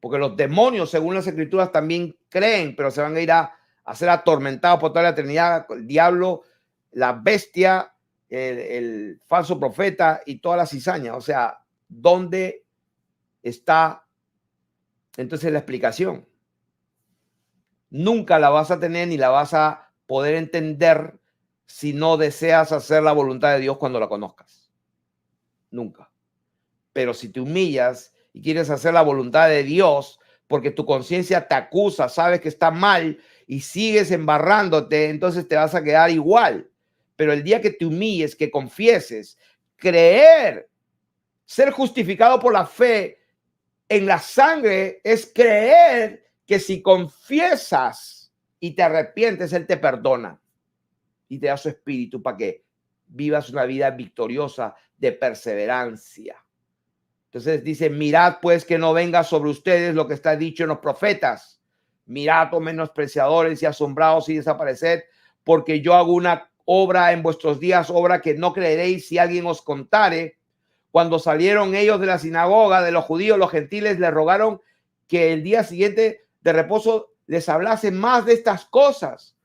Porque los demonios, según las escrituras, también creen, pero se van a ir a a ser atormentado por toda la eternidad, el diablo, la bestia, el falso profeta y toda la cizaña. O sea, ¿dónde está entonces la explicación? Nunca la vas a tener ni la vas a poder entender si no deseas hacer la voluntad de Dios cuando la conozcas. Nunca. Pero si te humillas y quieres hacer la voluntad de Dios porque tu conciencia te acusa, sabes que está mal y sigues embarrándote, entonces te vas a quedar igual. Pero el día que te humilles, que confieses, creer, ser justificado por la fe en la sangre es creer que si confiesas y te arrepientes, Él te perdona y te da su espíritu para que vivas una vida victoriosa de perseverancia. Entonces dice, mirad pues que no venga sobre ustedes lo que está dicho en los profetas. Mirad, oh menospreciadores y asombrados y desapareced, porque yo hago una obra en vuestros días, obra que no creeréis si alguien os contare. Cuando salieron ellos de la sinagoga de los judíos, los gentiles les rogaron que el día siguiente de reposo les hablase más de estas cosas.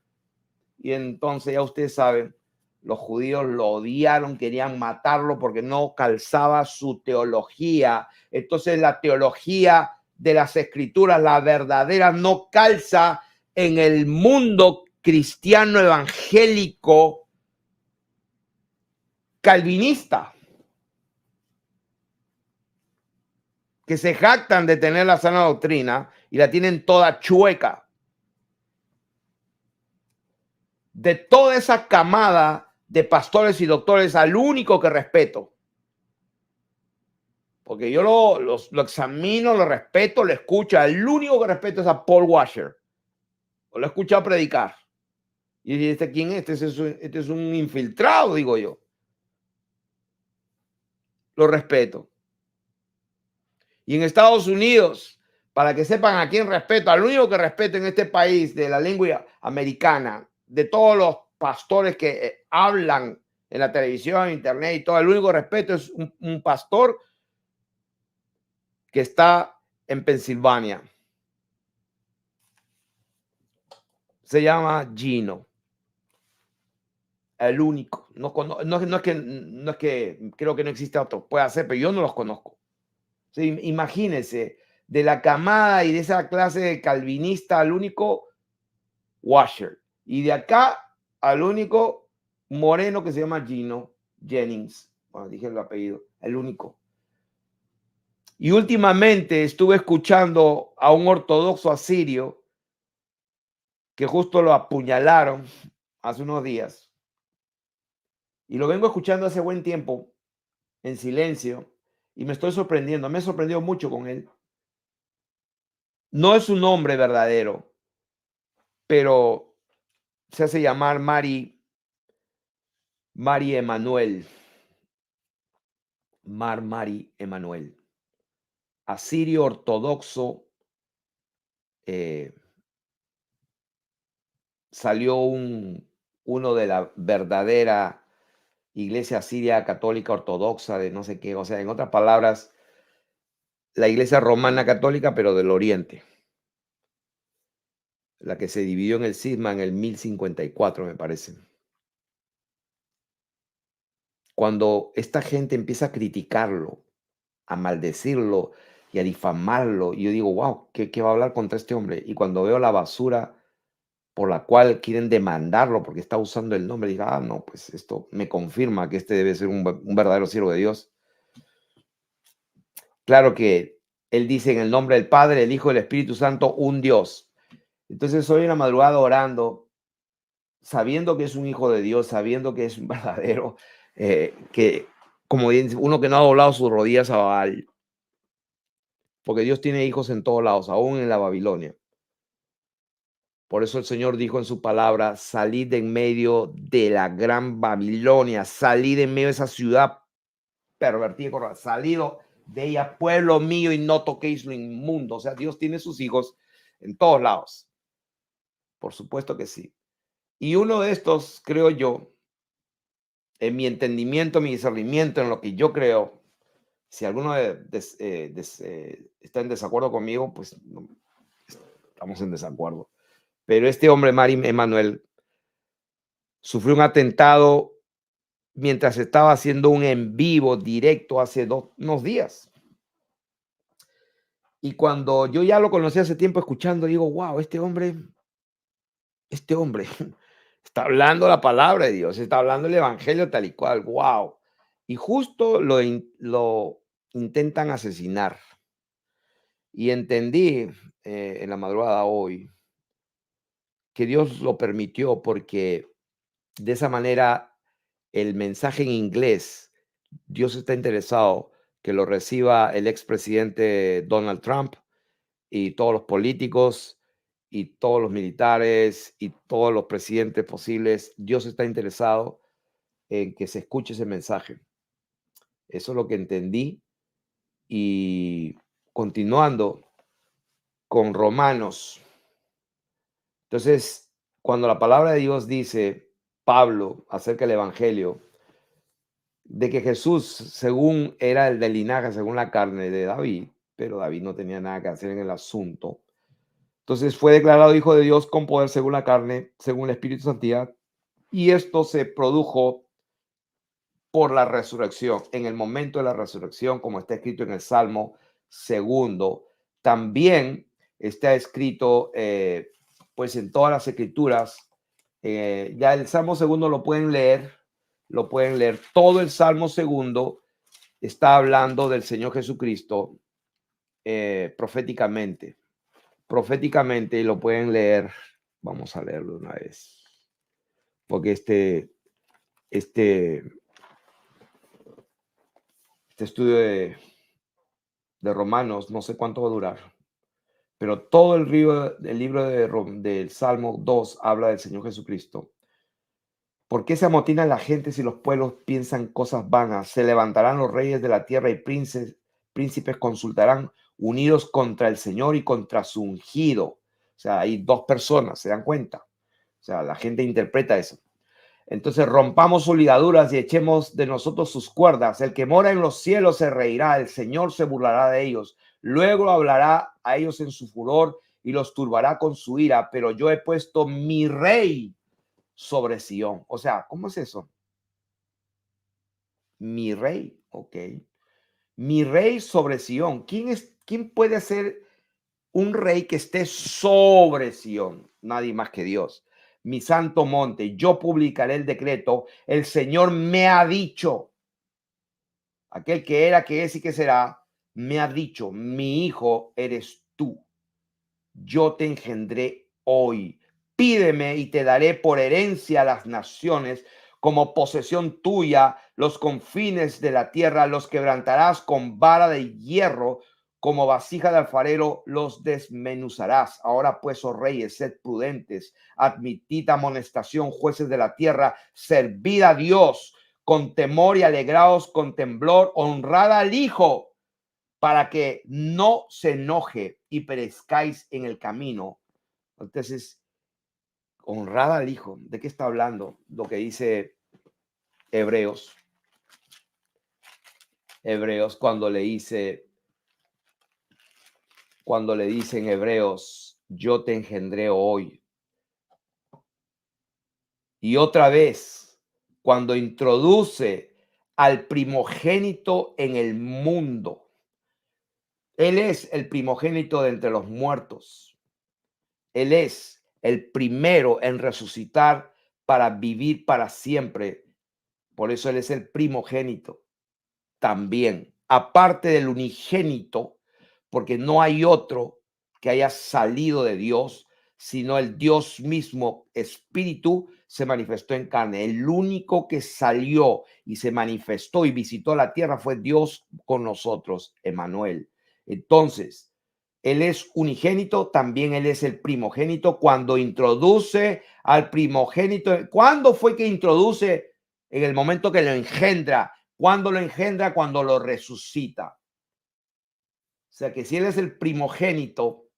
Y entonces ya ustedes saben, los judíos lo odiaron, querían matarlo porque no calzaba su teología. Entonces la teología de las escrituras, la verdadera, no calza en el mundo cristiano evangélico calvinista, que se jactan de tener la sana doctrina y la tienen toda chueca. De toda esa camada de pastores y doctores, al único que respeto, porque yo lo examino, lo respeto, lo escucho, el único que respeto es a Paul Washer, lo he escuchado predicar. Y ¿este quién es? Este es un infiltrado, digo yo. Lo respeto. Y en Estados Unidos, para que sepan a quién respeto, al único que respeto en este país de la lengua americana, de todos los pastores que hablan en la televisión, internet y todo, el único respeto es un pastor que está en Pensilvania. Se llama Gino. El único. No es que creo que no existe otro. Puede ser, pero yo no los conozco. Sí, imagínense, de la camada y de esa clase de calvinista al único Washer. Y de acá al único moreno que se llama Gino Jennings. Bueno, dije el apellido. El único. Y últimamente estuve escuchando a un ortodoxo asirio que justo lo apuñalaron hace unos días. Y lo vengo escuchando hace buen tiempo, en silencio, y me estoy sorprendiendo. Me he sorprendido mucho con él. No es un nombre verdadero, pero se hace llamar Mari Emanuel. Mari Emanuel. Asirio ortodoxo. Salió uno de la verdadera iglesia siria católica ortodoxa de no sé qué. O sea, en otras palabras, la iglesia romana católica, pero del oriente. La que se dividió en el cisma en el 1054, me parece. Cuando esta gente empieza a criticarlo, a maldecirlo y a difamarlo, y yo digo, wow, ¿qué va a hablar contra este hombre? Y cuando veo la basura por la cual quieren demandarlo porque está usando el nombre, digo, no, pues esto me confirma que este debe ser un verdadero siervo de Dios. Claro que él dice en el nombre del Padre, el Hijo y el Espíritu Santo, un Dios. Entonces hoy en la madrugada orando, sabiendo que es un hijo de Dios, sabiendo que es un verdadero, que como dice, uno que no ha doblado sus rodillas a Baal, porque Dios tiene hijos en todos lados, aún en la Babilonia. Por eso el Señor dijo en su palabra, salid de en medio de la gran Babilonia, salid en medio de esa ciudad pervertida, salido de ella, pueblo mío, y no toquéis lo inmundo. O sea, Dios tiene sus hijos en todos lados. Por supuesto que sí. Y uno de estos, creo yo, en mi entendimiento, mi discernimiento, en lo que yo creo, si alguno está en desacuerdo conmigo, pues no, estamos en desacuerdo. Pero este hombre, Mari Emanuel, sufrió un atentado mientras estaba haciendo un en vivo directo hace unos días. Y cuando yo ya lo conocí hace tiempo escuchando, digo, wow, este hombre está hablando la palabra de Dios, está hablando el evangelio tal y cual, wow. Y justo lo intentan asesinar. Y entendí en la madrugada hoy que Dios lo permitió porque de esa manera el mensaje en inglés, Dios está interesado que lo reciba el expresidente Donald Trump y todos los políticos y todos los militares y todos los presidentes posibles. Dios está interesado en que se escuche ese mensaje. Eso es lo que entendí. Y continuando con Romanos. Entonces, cuando la palabra de Dios dice, Pablo, acerca del Evangelio, de que Jesús, según era el del linaje, según la carne de David, pero David no tenía nada que hacer en el asunto. Entonces fue declarado hijo de Dios con poder según la carne, según el Espíritu de Santidad, y esto se produjo por la resurrección. En el momento de la resurrección, como está escrito en el Salmo segundo, también está escrito, pues en todas las escrituras, ya el Salmo segundo lo pueden leer. Todo el Salmo segundo está hablando del Señor Jesucristo proféticamente. Proféticamente, y lo pueden leer. Vamos a leerlo una vez. Porque este estudio de Romanos, no sé cuánto va a durar, pero todo el libro del Salmo 2 habla del Señor Jesucristo. ¿Por qué se amotina la gente si los pueblos piensan cosas vanas? Se levantarán los reyes de la tierra y príncipes consultarán unidos contra el Señor y contra su ungido. O sea, hay dos personas, ¿se dan cuenta? O sea, la gente interpreta eso. Entonces rompamos sus ligaduras y echemos de nosotros sus cuerdas. El que mora en los cielos se reirá, el Señor se burlará de ellos. Luego hablará a ellos en su furor y los turbará con su ira. Pero yo he puesto mi rey sobre Sión. O sea, ¿cómo es eso? Mi rey, ok. Mi rey sobre Sión. ¿Quién puede ser un rey que esté sobre Sión? Nadie más que Dios. Mi santo monte, yo publicaré el decreto. El Señor me ha dicho, aquel que era, que es y que será, me ha dicho, mi hijo eres tú. Yo te engendré hoy. Pídeme y te daré por herencia a las naciones, como posesión tuya, los confines de la tierra. Los quebrantarás con vara de hierro, como vasija de alfarero los desmenuzarás. Ahora pues, oh reyes, sed prudentes, admitid amonestación, jueces de la tierra, servid a Dios con temor y alegraos con temblor, honrad al Hijo, para que no se enoje y perezcáis en el camino. Entonces, honrad al Hijo. ¿De qué está hablando? Lo que dice Hebreos. Hebreos cuando le dice en Hebreos, yo te engendré hoy. Y otra vez, cuando introduce al primogénito en el mundo, él es el primogénito de entre los muertos. Él es el primero en resucitar para vivir para siempre. Por eso Él es el primogénito también, aparte del unigénito, porque no hay otro que haya salido de Dios, sino el Dios mismo, Espíritu, se manifestó en carne. El único que salió y se manifestó y visitó la tierra fue Dios con nosotros, Emmanuel. Entonces, Él es unigénito, también Él es el primogénito. Cuando introduce al primogénito, ¿cuándo fue que introduce? En el momento que lo engendra. ¿Cuándo lo engendra? Cuando lo resucita. O sea que si Él es el primogénito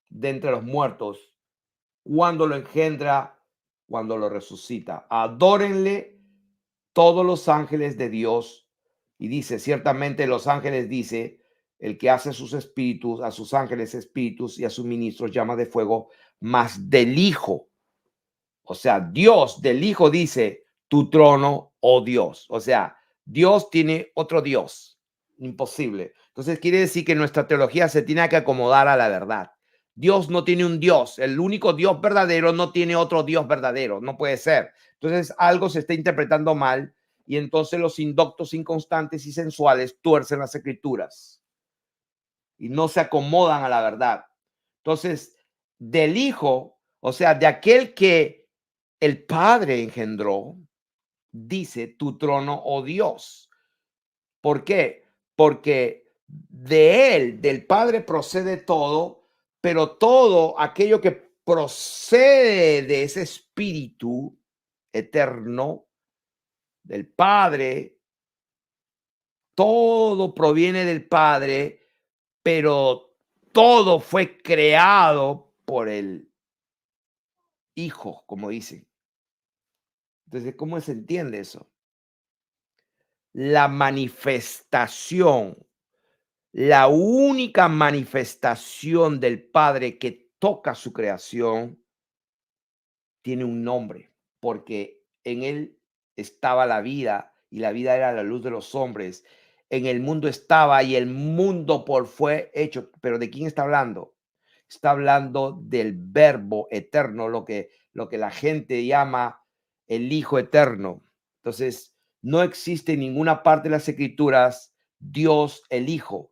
de entre los muertos, ¿cuándo lo engendra? Cuando lo resucita. Adórenle todos los ángeles de Dios. Y dice, ciertamente los ángeles, dice, el que hace sus espíritus, a sus ángeles espíritus y a sus ministros llamas de fuego, mas del Hijo. O sea, Dios del Hijo dice, tu trono, oh Dios. O sea, Dios tiene otro Dios. Imposible. Entonces quiere decir que nuestra teología se tiene que acomodar a la verdad. Dios no tiene un Dios. El único Dios verdadero no tiene otro Dios verdadero. No puede ser. Entonces algo se está interpretando mal y entonces los indoctos inconstantes y sensuales tuercen las escrituras y no se acomodan a la verdad. Entonces, del Hijo, o sea, de aquel que el Padre engendró, dice tu trono, oh Dios. ¿Por qué? Porque de él, del Padre, procede todo, pero todo aquello que procede de ese espíritu eterno del Padre, todo proviene del Padre, pero todo fue creado por el Hijo, como dicen. Entonces, ¿cómo se entiende eso? La manifestación, la única manifestación del Padre que toca su creación tiene un nombre, porque en él estaba la vida y la vida era la luz de los hombres. En el mundo estaba y el mundo por fue hecho. ¿Pero de quién está hablando? Está hablando del verbo eterno, lo que la gente llama el Hijo eterno. Entonces, no existe en ninguna parte de las Escrituras Dios el Hijo.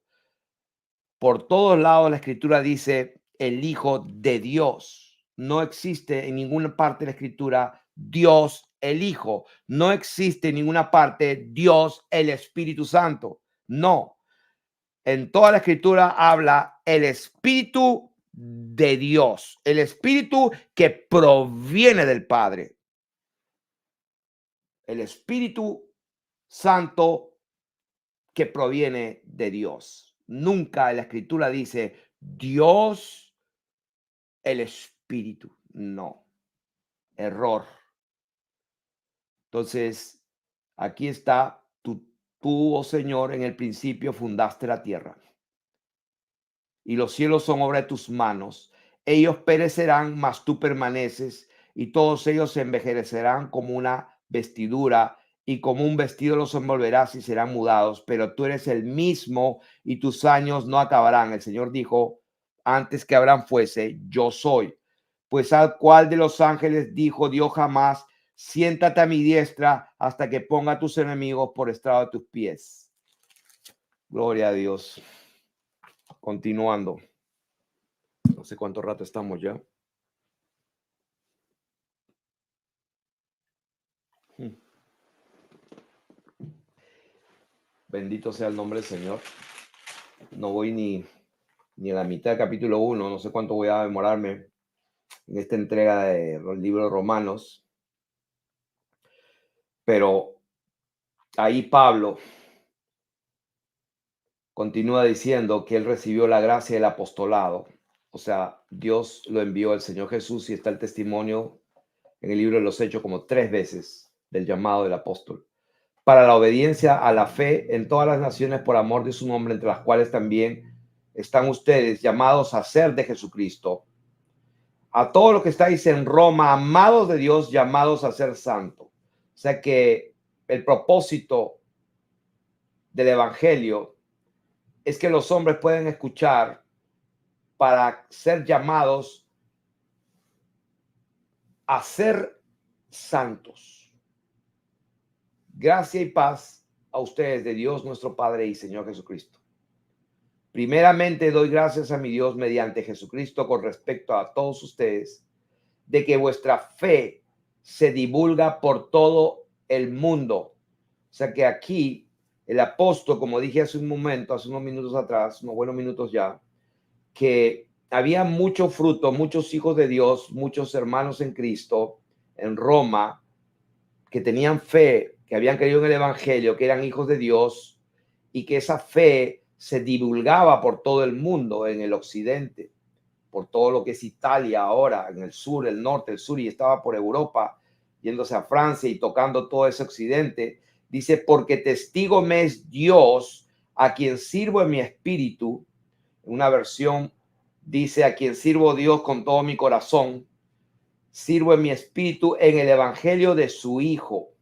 Por todos lados la Escritura dice el Hijo de Dios. No existe en ninguna parte de la Escritura Dios el Hijo. No existe en ninguna parte Dios el Espíritu Santo. No. En toda la Escritura habla el Espíritu de Dios, el Espíritu que proviene del Padre, el Espíritu Santo que proviene de Dios. Nunca en la Escritura dice Dios el Espíritu. No, error. Entonces, aquí está, tú, oh Señor, en el principio fundaste la tierra y los cielos son obra de tus manos. Ellos perecerán, mas tú permaneces, y todos ellos se envejecerán como una vestidura, y como un vestido los envolverás y serán mudados, pero tú eres el mismo y tus años no acabarán. El Señor dijo, antes que Abraham fuese, yo soy. Pues al cual de los ángeles dijo Dios jamás, siéntate a mi diestra hasta que ponga a tus enemigos por estrado de tus pies. Gloria a Dios. Continuando. No sé cuánto rato estamos ya. Bendito sea el nombre del Señor. No voy ni a la mitad del capítulo 1. No sé cuánto voy a demorarme en esta entrega del libro de Romanos. Pero ahí Pablo continúa diciendo que él recibió la gracia del apostolado. O sea, Dios lo envió al Señor Jesús y está el testimonio en el libro de los Hechos como 3 veces del llamado del apóstol. Para la obediencia a la fe en todas las naciones por amor de su nombre, entre las cuales también están ustedes llamados a ser de Jesucristo. A todos los que estáis en Roma, amados de Dios, llamados a ser santos. O sea que el propósito del evangelio es que los hombres pueden escuchar para ser llamados a ser santos. Gracia y paz a ustedes de Dios nuestro Padre y Señor Jesucristo. Primeramente doy gracias a mi Dios mediante Jesucristo con respecto a todos ustedes, de que vuestra fe se divulga por todo el mundo. O sea que aquí el apóstol, como dije hace un momento, hace unos minutos atrás, unos buenos minutos ya, que había mucho fruto, muchos hijos de Dios, muchos hermanos en Cristo en Roma, que tenían fe, que habían creído en el evangelio, que eran hijos de Dios y que esa fe se divulgaba por todo el mundo, en el occidente, por todo lo que es Italia ahora, en el sur, el norte, el sur, y estaba por Europa, yéndose a Francia y tocando todo ese occidente. Dice, porque testigo me es Dios, a quien sirvo en mi espíritu, una versión Dice, a quien sirvo Dios con todo mi corazón, sirvo en mi espíritu en el evangelio de su Hijo.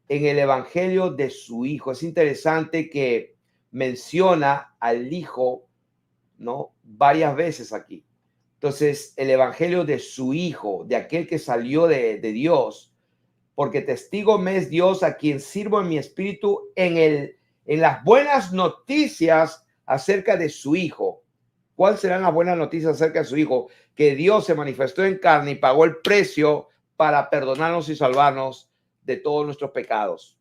En el evangelio de su Hijo. Es interesante que menciona al Hijo, ¿no? Varias veces aquí. Entonces, el evangelio de su Hijo, de aquel que salió de Dios, porque testigo me es Dios a quien sirvo en mi espíritu en las buenas noticias acerca de su Hijo. ¿Cuáles serán las buenas noticias acerca de su Hijo? Que Dios se manifestó en carne y pagó el precio para perdonarnos y salvarnos de todos nuestros pecados.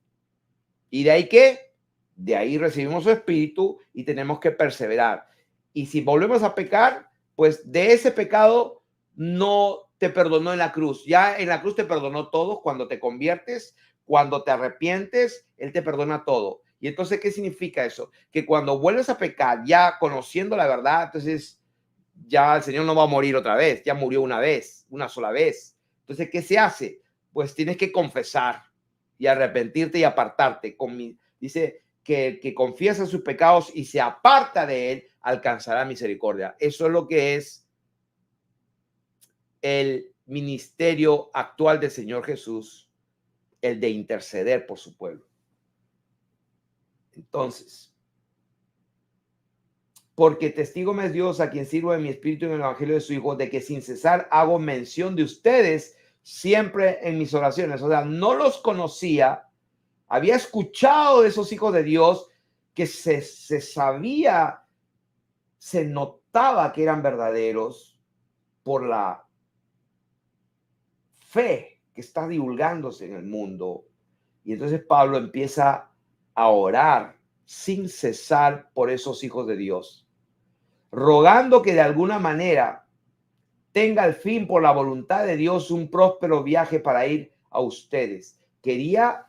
¿Y de ahí qué? De ahí recibimos su espíritu y tenemos que perseverar. Y si volvemos a pecar, pues de ese pecado no te perdonó en la cruz. Ya en la cruz te perdonó todo. Cuando te conviertes, cuando te arrepientes, Él te perdona todo. Y entonces, ¿qué significa eso? Que cuando vuelves a pecar, ya conociendo la verdad, entonces ya el Señor no va a morir otra vez. Ya murió una vez, una sola vez. Entonces, ¿qué se hace? Pues tienes que confesar y arrepentirte y apartarte. Dice que el que confiesa sus pecados y se aparta de él, alcanzará misericordia. Eso es lo que es el ministerio actual del Señor Jesús, el de interceder por su pueblo. Entonces, porque testigo me es Dios a quien sirvo en mi espíritu en el evangelio de su Hijo, de que sin cesar hago mención de ustedes siempre en mis oraciones. O sea, no los conocía, había escuchado de esos hijos de Dios que se sabía, se notaba que eran verdaderos por la fe que está divulgándose en el mundo. Y entonces Pablo empieza a orar sin cesar por esos hijos de Dios, rogando que de alguna manera tenga al fin por la voluntad de Dios un próspero viaje para ir a ustedes. Quería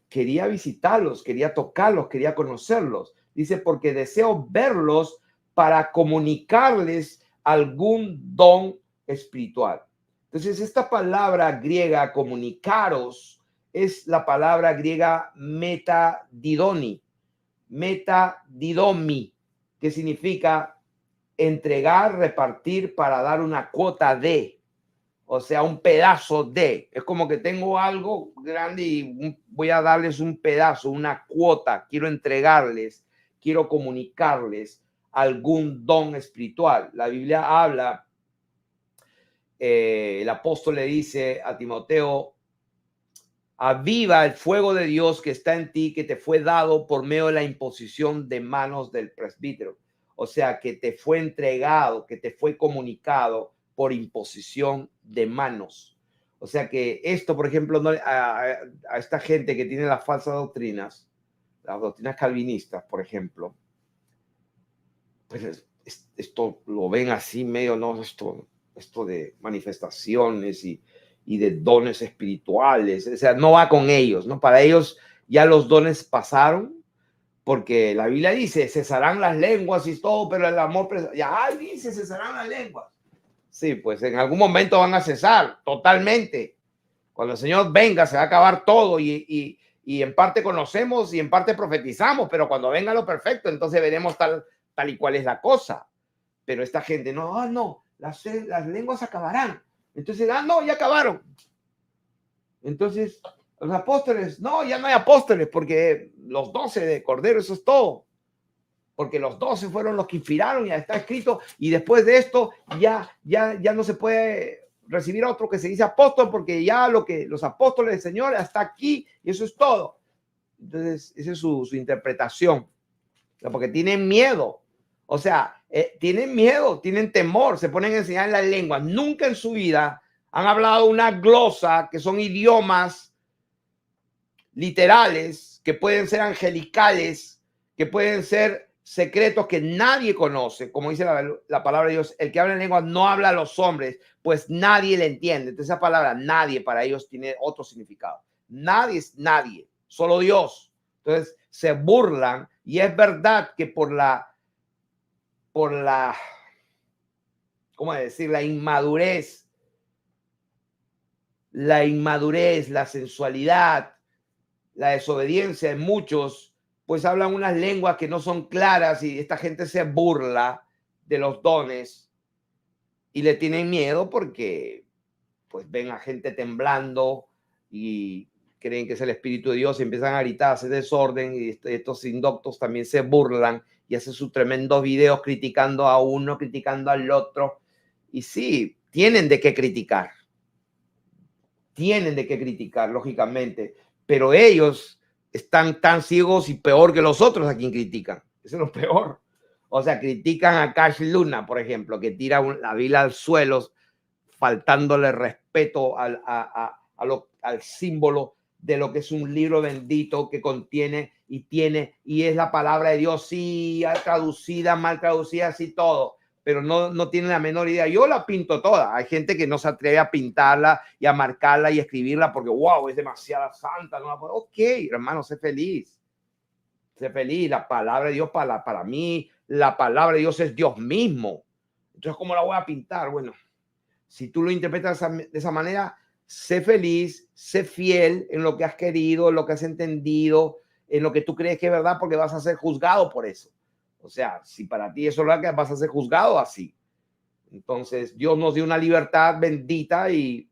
visitarlos, quería tocarlos, quería conocerlos. Dice, porque deseo verlos para comunicarles algún don espiritual. Entonces, esta palabra griega, comunicaros, es la palabra griega metadidomi, que significa entregar, repartir para dar una cuota de. O sea, un pedazo de. Es como que tengo algo grande y voy a darles un pedazo, una cuota. Quiero entregarles, quiero comunicarles algún don espiritual. La Biblia habla, el apóstol le dice a Timoteo, aviva el fuego de Dios que está en ti, que te fue dado por medio de la imposición de manos del presbítero. O sea, que te fue entregado, que te fue comunicado por imposición de manos. O sea que esto, por ejemplo, a esta gente que tiene las falsas doctrinas, las doctrinas calvinistas, por ejemplo, pues esto lo ven así medio, ¿no? Esto de manifestaciones y de dones espirituales, o sea, no va con ellos, ¿no? Para ellos ya los dones pasaron, porque la Biblia dice, cesarán las lenguas y todo, pero el amor, ya dice, cesarán las lenguas. Sí, pues en algún momento van a cesar totalmente. Cuando el Señor venga, se va a acabar todo y en parte conocemos y en parte profetizamos, pero cuando venga lo perfecto, entonces veremos tal y cual es la cosa. Pero esta gente, no, las lenguas acabarán. Entonces, no, ya acabaron. Entonces, los apóstoles, no, ya no hay apóstoles, porque los 12 de Cordero, eso es todo. Porque los 12 fueron los que inspiraron, ya está escrito, y después de esto ya no se puede recibir a otro que se dice apóstol, porque ya lo que los apóstoles del Señor hasta aquí, y eso es todo. Entonces, esa es su interpretación, porque tienen miedo. O sea, tienen miedo, tienen temor, se ponen a enseñar las lenguas. Nunca en su vida han hablado una glosa, que son idiomas literales, que pueden ser angelicales, que pueden ser secretos que nadie conoce. Como dice la palabra de Dios, el que habla en lenguas no habla a los hombres, pues nadie le entiende. Entonces esa palabra nadie para ellos tiene otro significado. Nadie es nadie, solo Dios. Entonces se burlan y es verdad que por la, ¿cómo decir? La inmadurez, la sensualidad, la desobediencia de muchos, pues hablan unas lenguas que no son claras y esta gente se burla de los dones y le tienen miedo porque pues ven a gente temblando y creen que es el Espíritu de Dios y empiezan a gritar, a hacer desorden, y estos indoctos también se burlan y hacen sus tremendos videos criticando a uno, criticando al otro. Y sí, tienen de qué criticar, lógicamente, pero ellos están tan ciegos y peor que los otros a quien critican. Eso es lo peor. O sea, critican a Cash Luna, por ejemplo, que tira la Biblia al suelo, faltándole respeto al símbolo de lo que es un libro bendito que contiene y tiene, y es la palabra de Dios, sí, traducida, mal traducida, sí, todo, pero no tiene la menor idea. Yo la pinto toda. Hay gente que no se atreve a pintarla y a marcarla y escribirla porque, wow, es demasiada santa. No la puedo. Ok, hermano, sé feliz. Sé feliz. La palabra de Dios para mí, la palabra de Dios es Dios mismo. Entonces, ¿cómo la voy a pintar? Bueno, si tú lo interpretas de esa manera, sé feliz, sé fiel en lo que has querido, en lo que has entendido, en lo que tú crees que es verdad, porque vas a ser juzgado por eso. O sea, si para ti eso es lo que vas a ser juzgado así. Entonces, Dios nos dio una libertad bendita y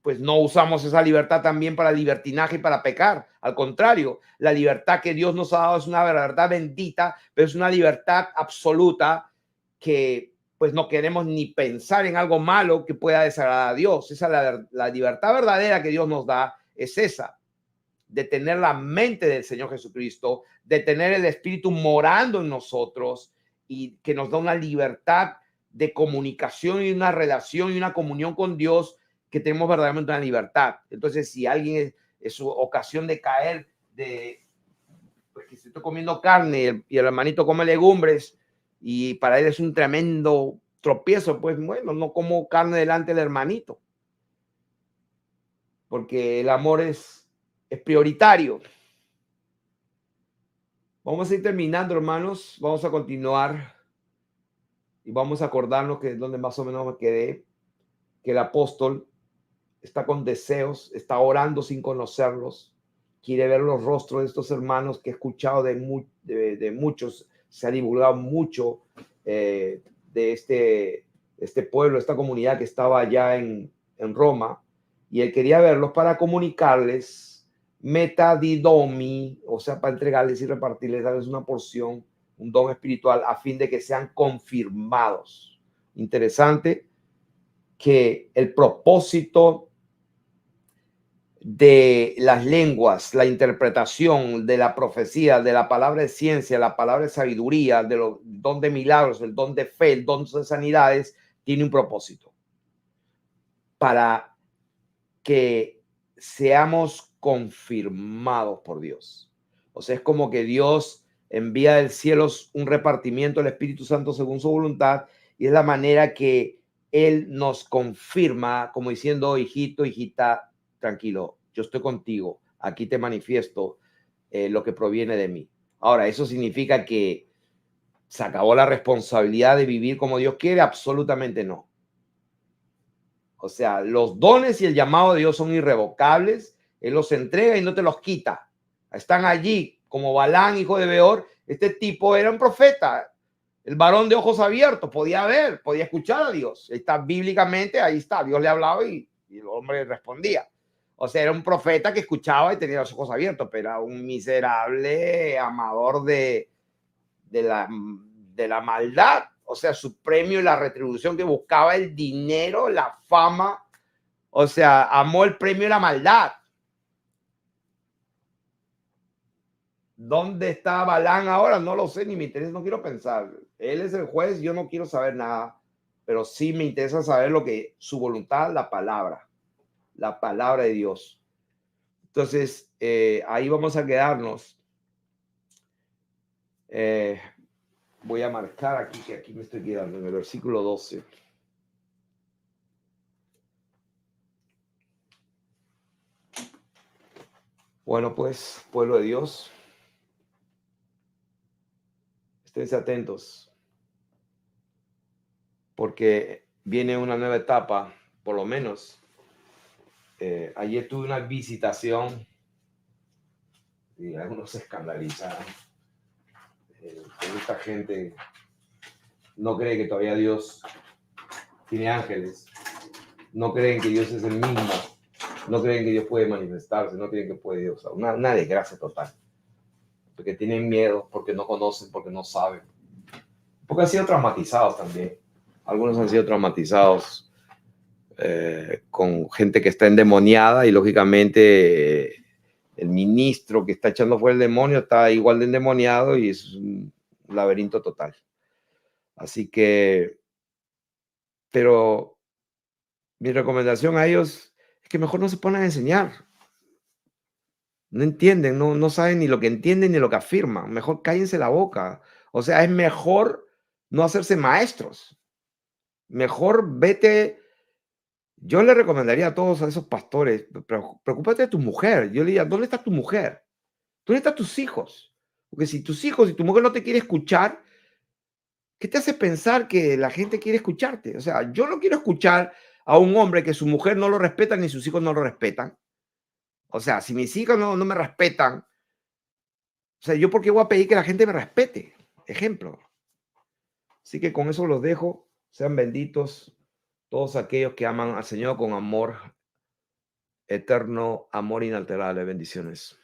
pues no usamos esa libertad también para libertinaje y para pecar. Al contrario, la libertad que Dios nos ha dado es una verdad bendita, pero es una libertad absoluta que pues no queremos ni pensar en algo malo que pueda desagradar a Dios. Esa es la libertad verdadera que Dios nos da, es esa, de tener la mente del Señor Jesucristo, de tener el Espíritu morando en nosotros y que nos da una libertad de comunicación y una relación y una comunión con Dios, que tenemos verdaderamente una libertad. Entonces, si alguien es su ocasión de caer, pues que se está comiendo carne y el hermanito come legumbres y para él es un tremendo tropiezo, pues bueno, no como carne delante del hermanito, porque el amor es prioritario. Vamos a ir terminando, hermanos. Vamos a continuar y vamos a acordarnos que es donde más o menos me quedé, que el apóstol está con deseos, está orando sin conocerlos, quiere ver los rostros de estos hermanos que he escuchado de muchos, se ha divulgado mucho de este pueblo, esta comunidad que estaba allá en Roma, y él quería verlos para comunicarles metadidomi, o sea, para entregarles y repartirles, darles una porción, un don espiritual, a fin de que sean confirmados. Interesante que el propósito de las lenguas, la interpretación de la profecía, de la palabra de ciencia, la palabra de sabiduría, de los don de milagros, el don de fe, el don de sanidades, tiene un propósito para que seamos confirmados por Dios. O sea, es como que Dios envía del cielo un repartimiento del Espíritu Santo según su voluntad, y es la manera que Él nos confirma, como diciendo, hijito, hijita, tranquilo, yo estoy contigo, aquí te manifiesto lo que proviene de mí. Ahora, ¿eso significa que se acabó la responsabilidad de vivir como Dios quiere? Absolutamente no. O sea, los dones y el llamado de Dios son irrevocables. Él los entrega y no te los quita. Están allí, como Balán, hijo de Beor. Este tipo era un profeta, el varón de ojos abiertos, podía ver, podía escuchar a Dios. Está bíblicamente, ahí está, Dios le hablaba y el hombre respondía. O sea, era un profeta que escuchaba y tenía los ojos abiertos, pero era un miserable amador de la maldad. O sea, su premio y la retribución que buscaba, el dinero, la fama. O sea, amó el premio y la maldad. ¿Dónde está Balán ahora? No lo sé, ni me interesa, no quiero pensar. Él es el juez, yo no quiero saber nada, pero sí me interesa saber lo que su voluntad, la palabra de Dios. Entonces, ahí vamos a quedarnos. Voy a marcar aquí, que aquí me estoy quedando, en el versículo 12. Bueno, pues, pueblo de Dios, esténse atentos, porque viene una nueva etapa, por lo menos. Ayer tuve una visitación y algunos se escandalizaron. Esta gente no cree que todavía Dios tiene ángeles, no creen que Dios es el mismo, no creen que Dios puede manifestarse, no creen que puede Dios. Una desgracia total. Porque tienen miedo, porque no conocen, porque no saben. Porque han sido traumatizados también. Algunos han sido traumatizados con gente que está endemoniada y lógicamente el ministro que está echando fuera el demonio está igual de endemoniado y es un laberinto total. Así que, pero mi recomendación a ellos es que mejor no se pongan a enseñar. No entienden, no saben ni lo que entienden ni lo que afirman. Mejor cállense la boca. O sea, es mejor no hacerse maestros. Mejor vete. Yo le recomendaría a todos a esos pastores, preocúpate de tu mujer. Yo le diría, ¿dónde está tu mujer? ¿Dónde están tus hijos? Porque si tus hijos y tu mujer no te quiere escuchar, ¿qué te hace pensar que la gente quiere escucharte? O sea, yo no quiero escuchar a un hombre que su mujer no lo respeta ni sus hijos no lo respetan. O sea, si mis hijos no me respetan, o sea, ¿yo por qué voy a pedir que la gente me respete? Ejemplo. Así que con eso los dejo. Sean benditos todos aquellos que aman al Señor con amor eterno, amor inalterable. Bendiciones.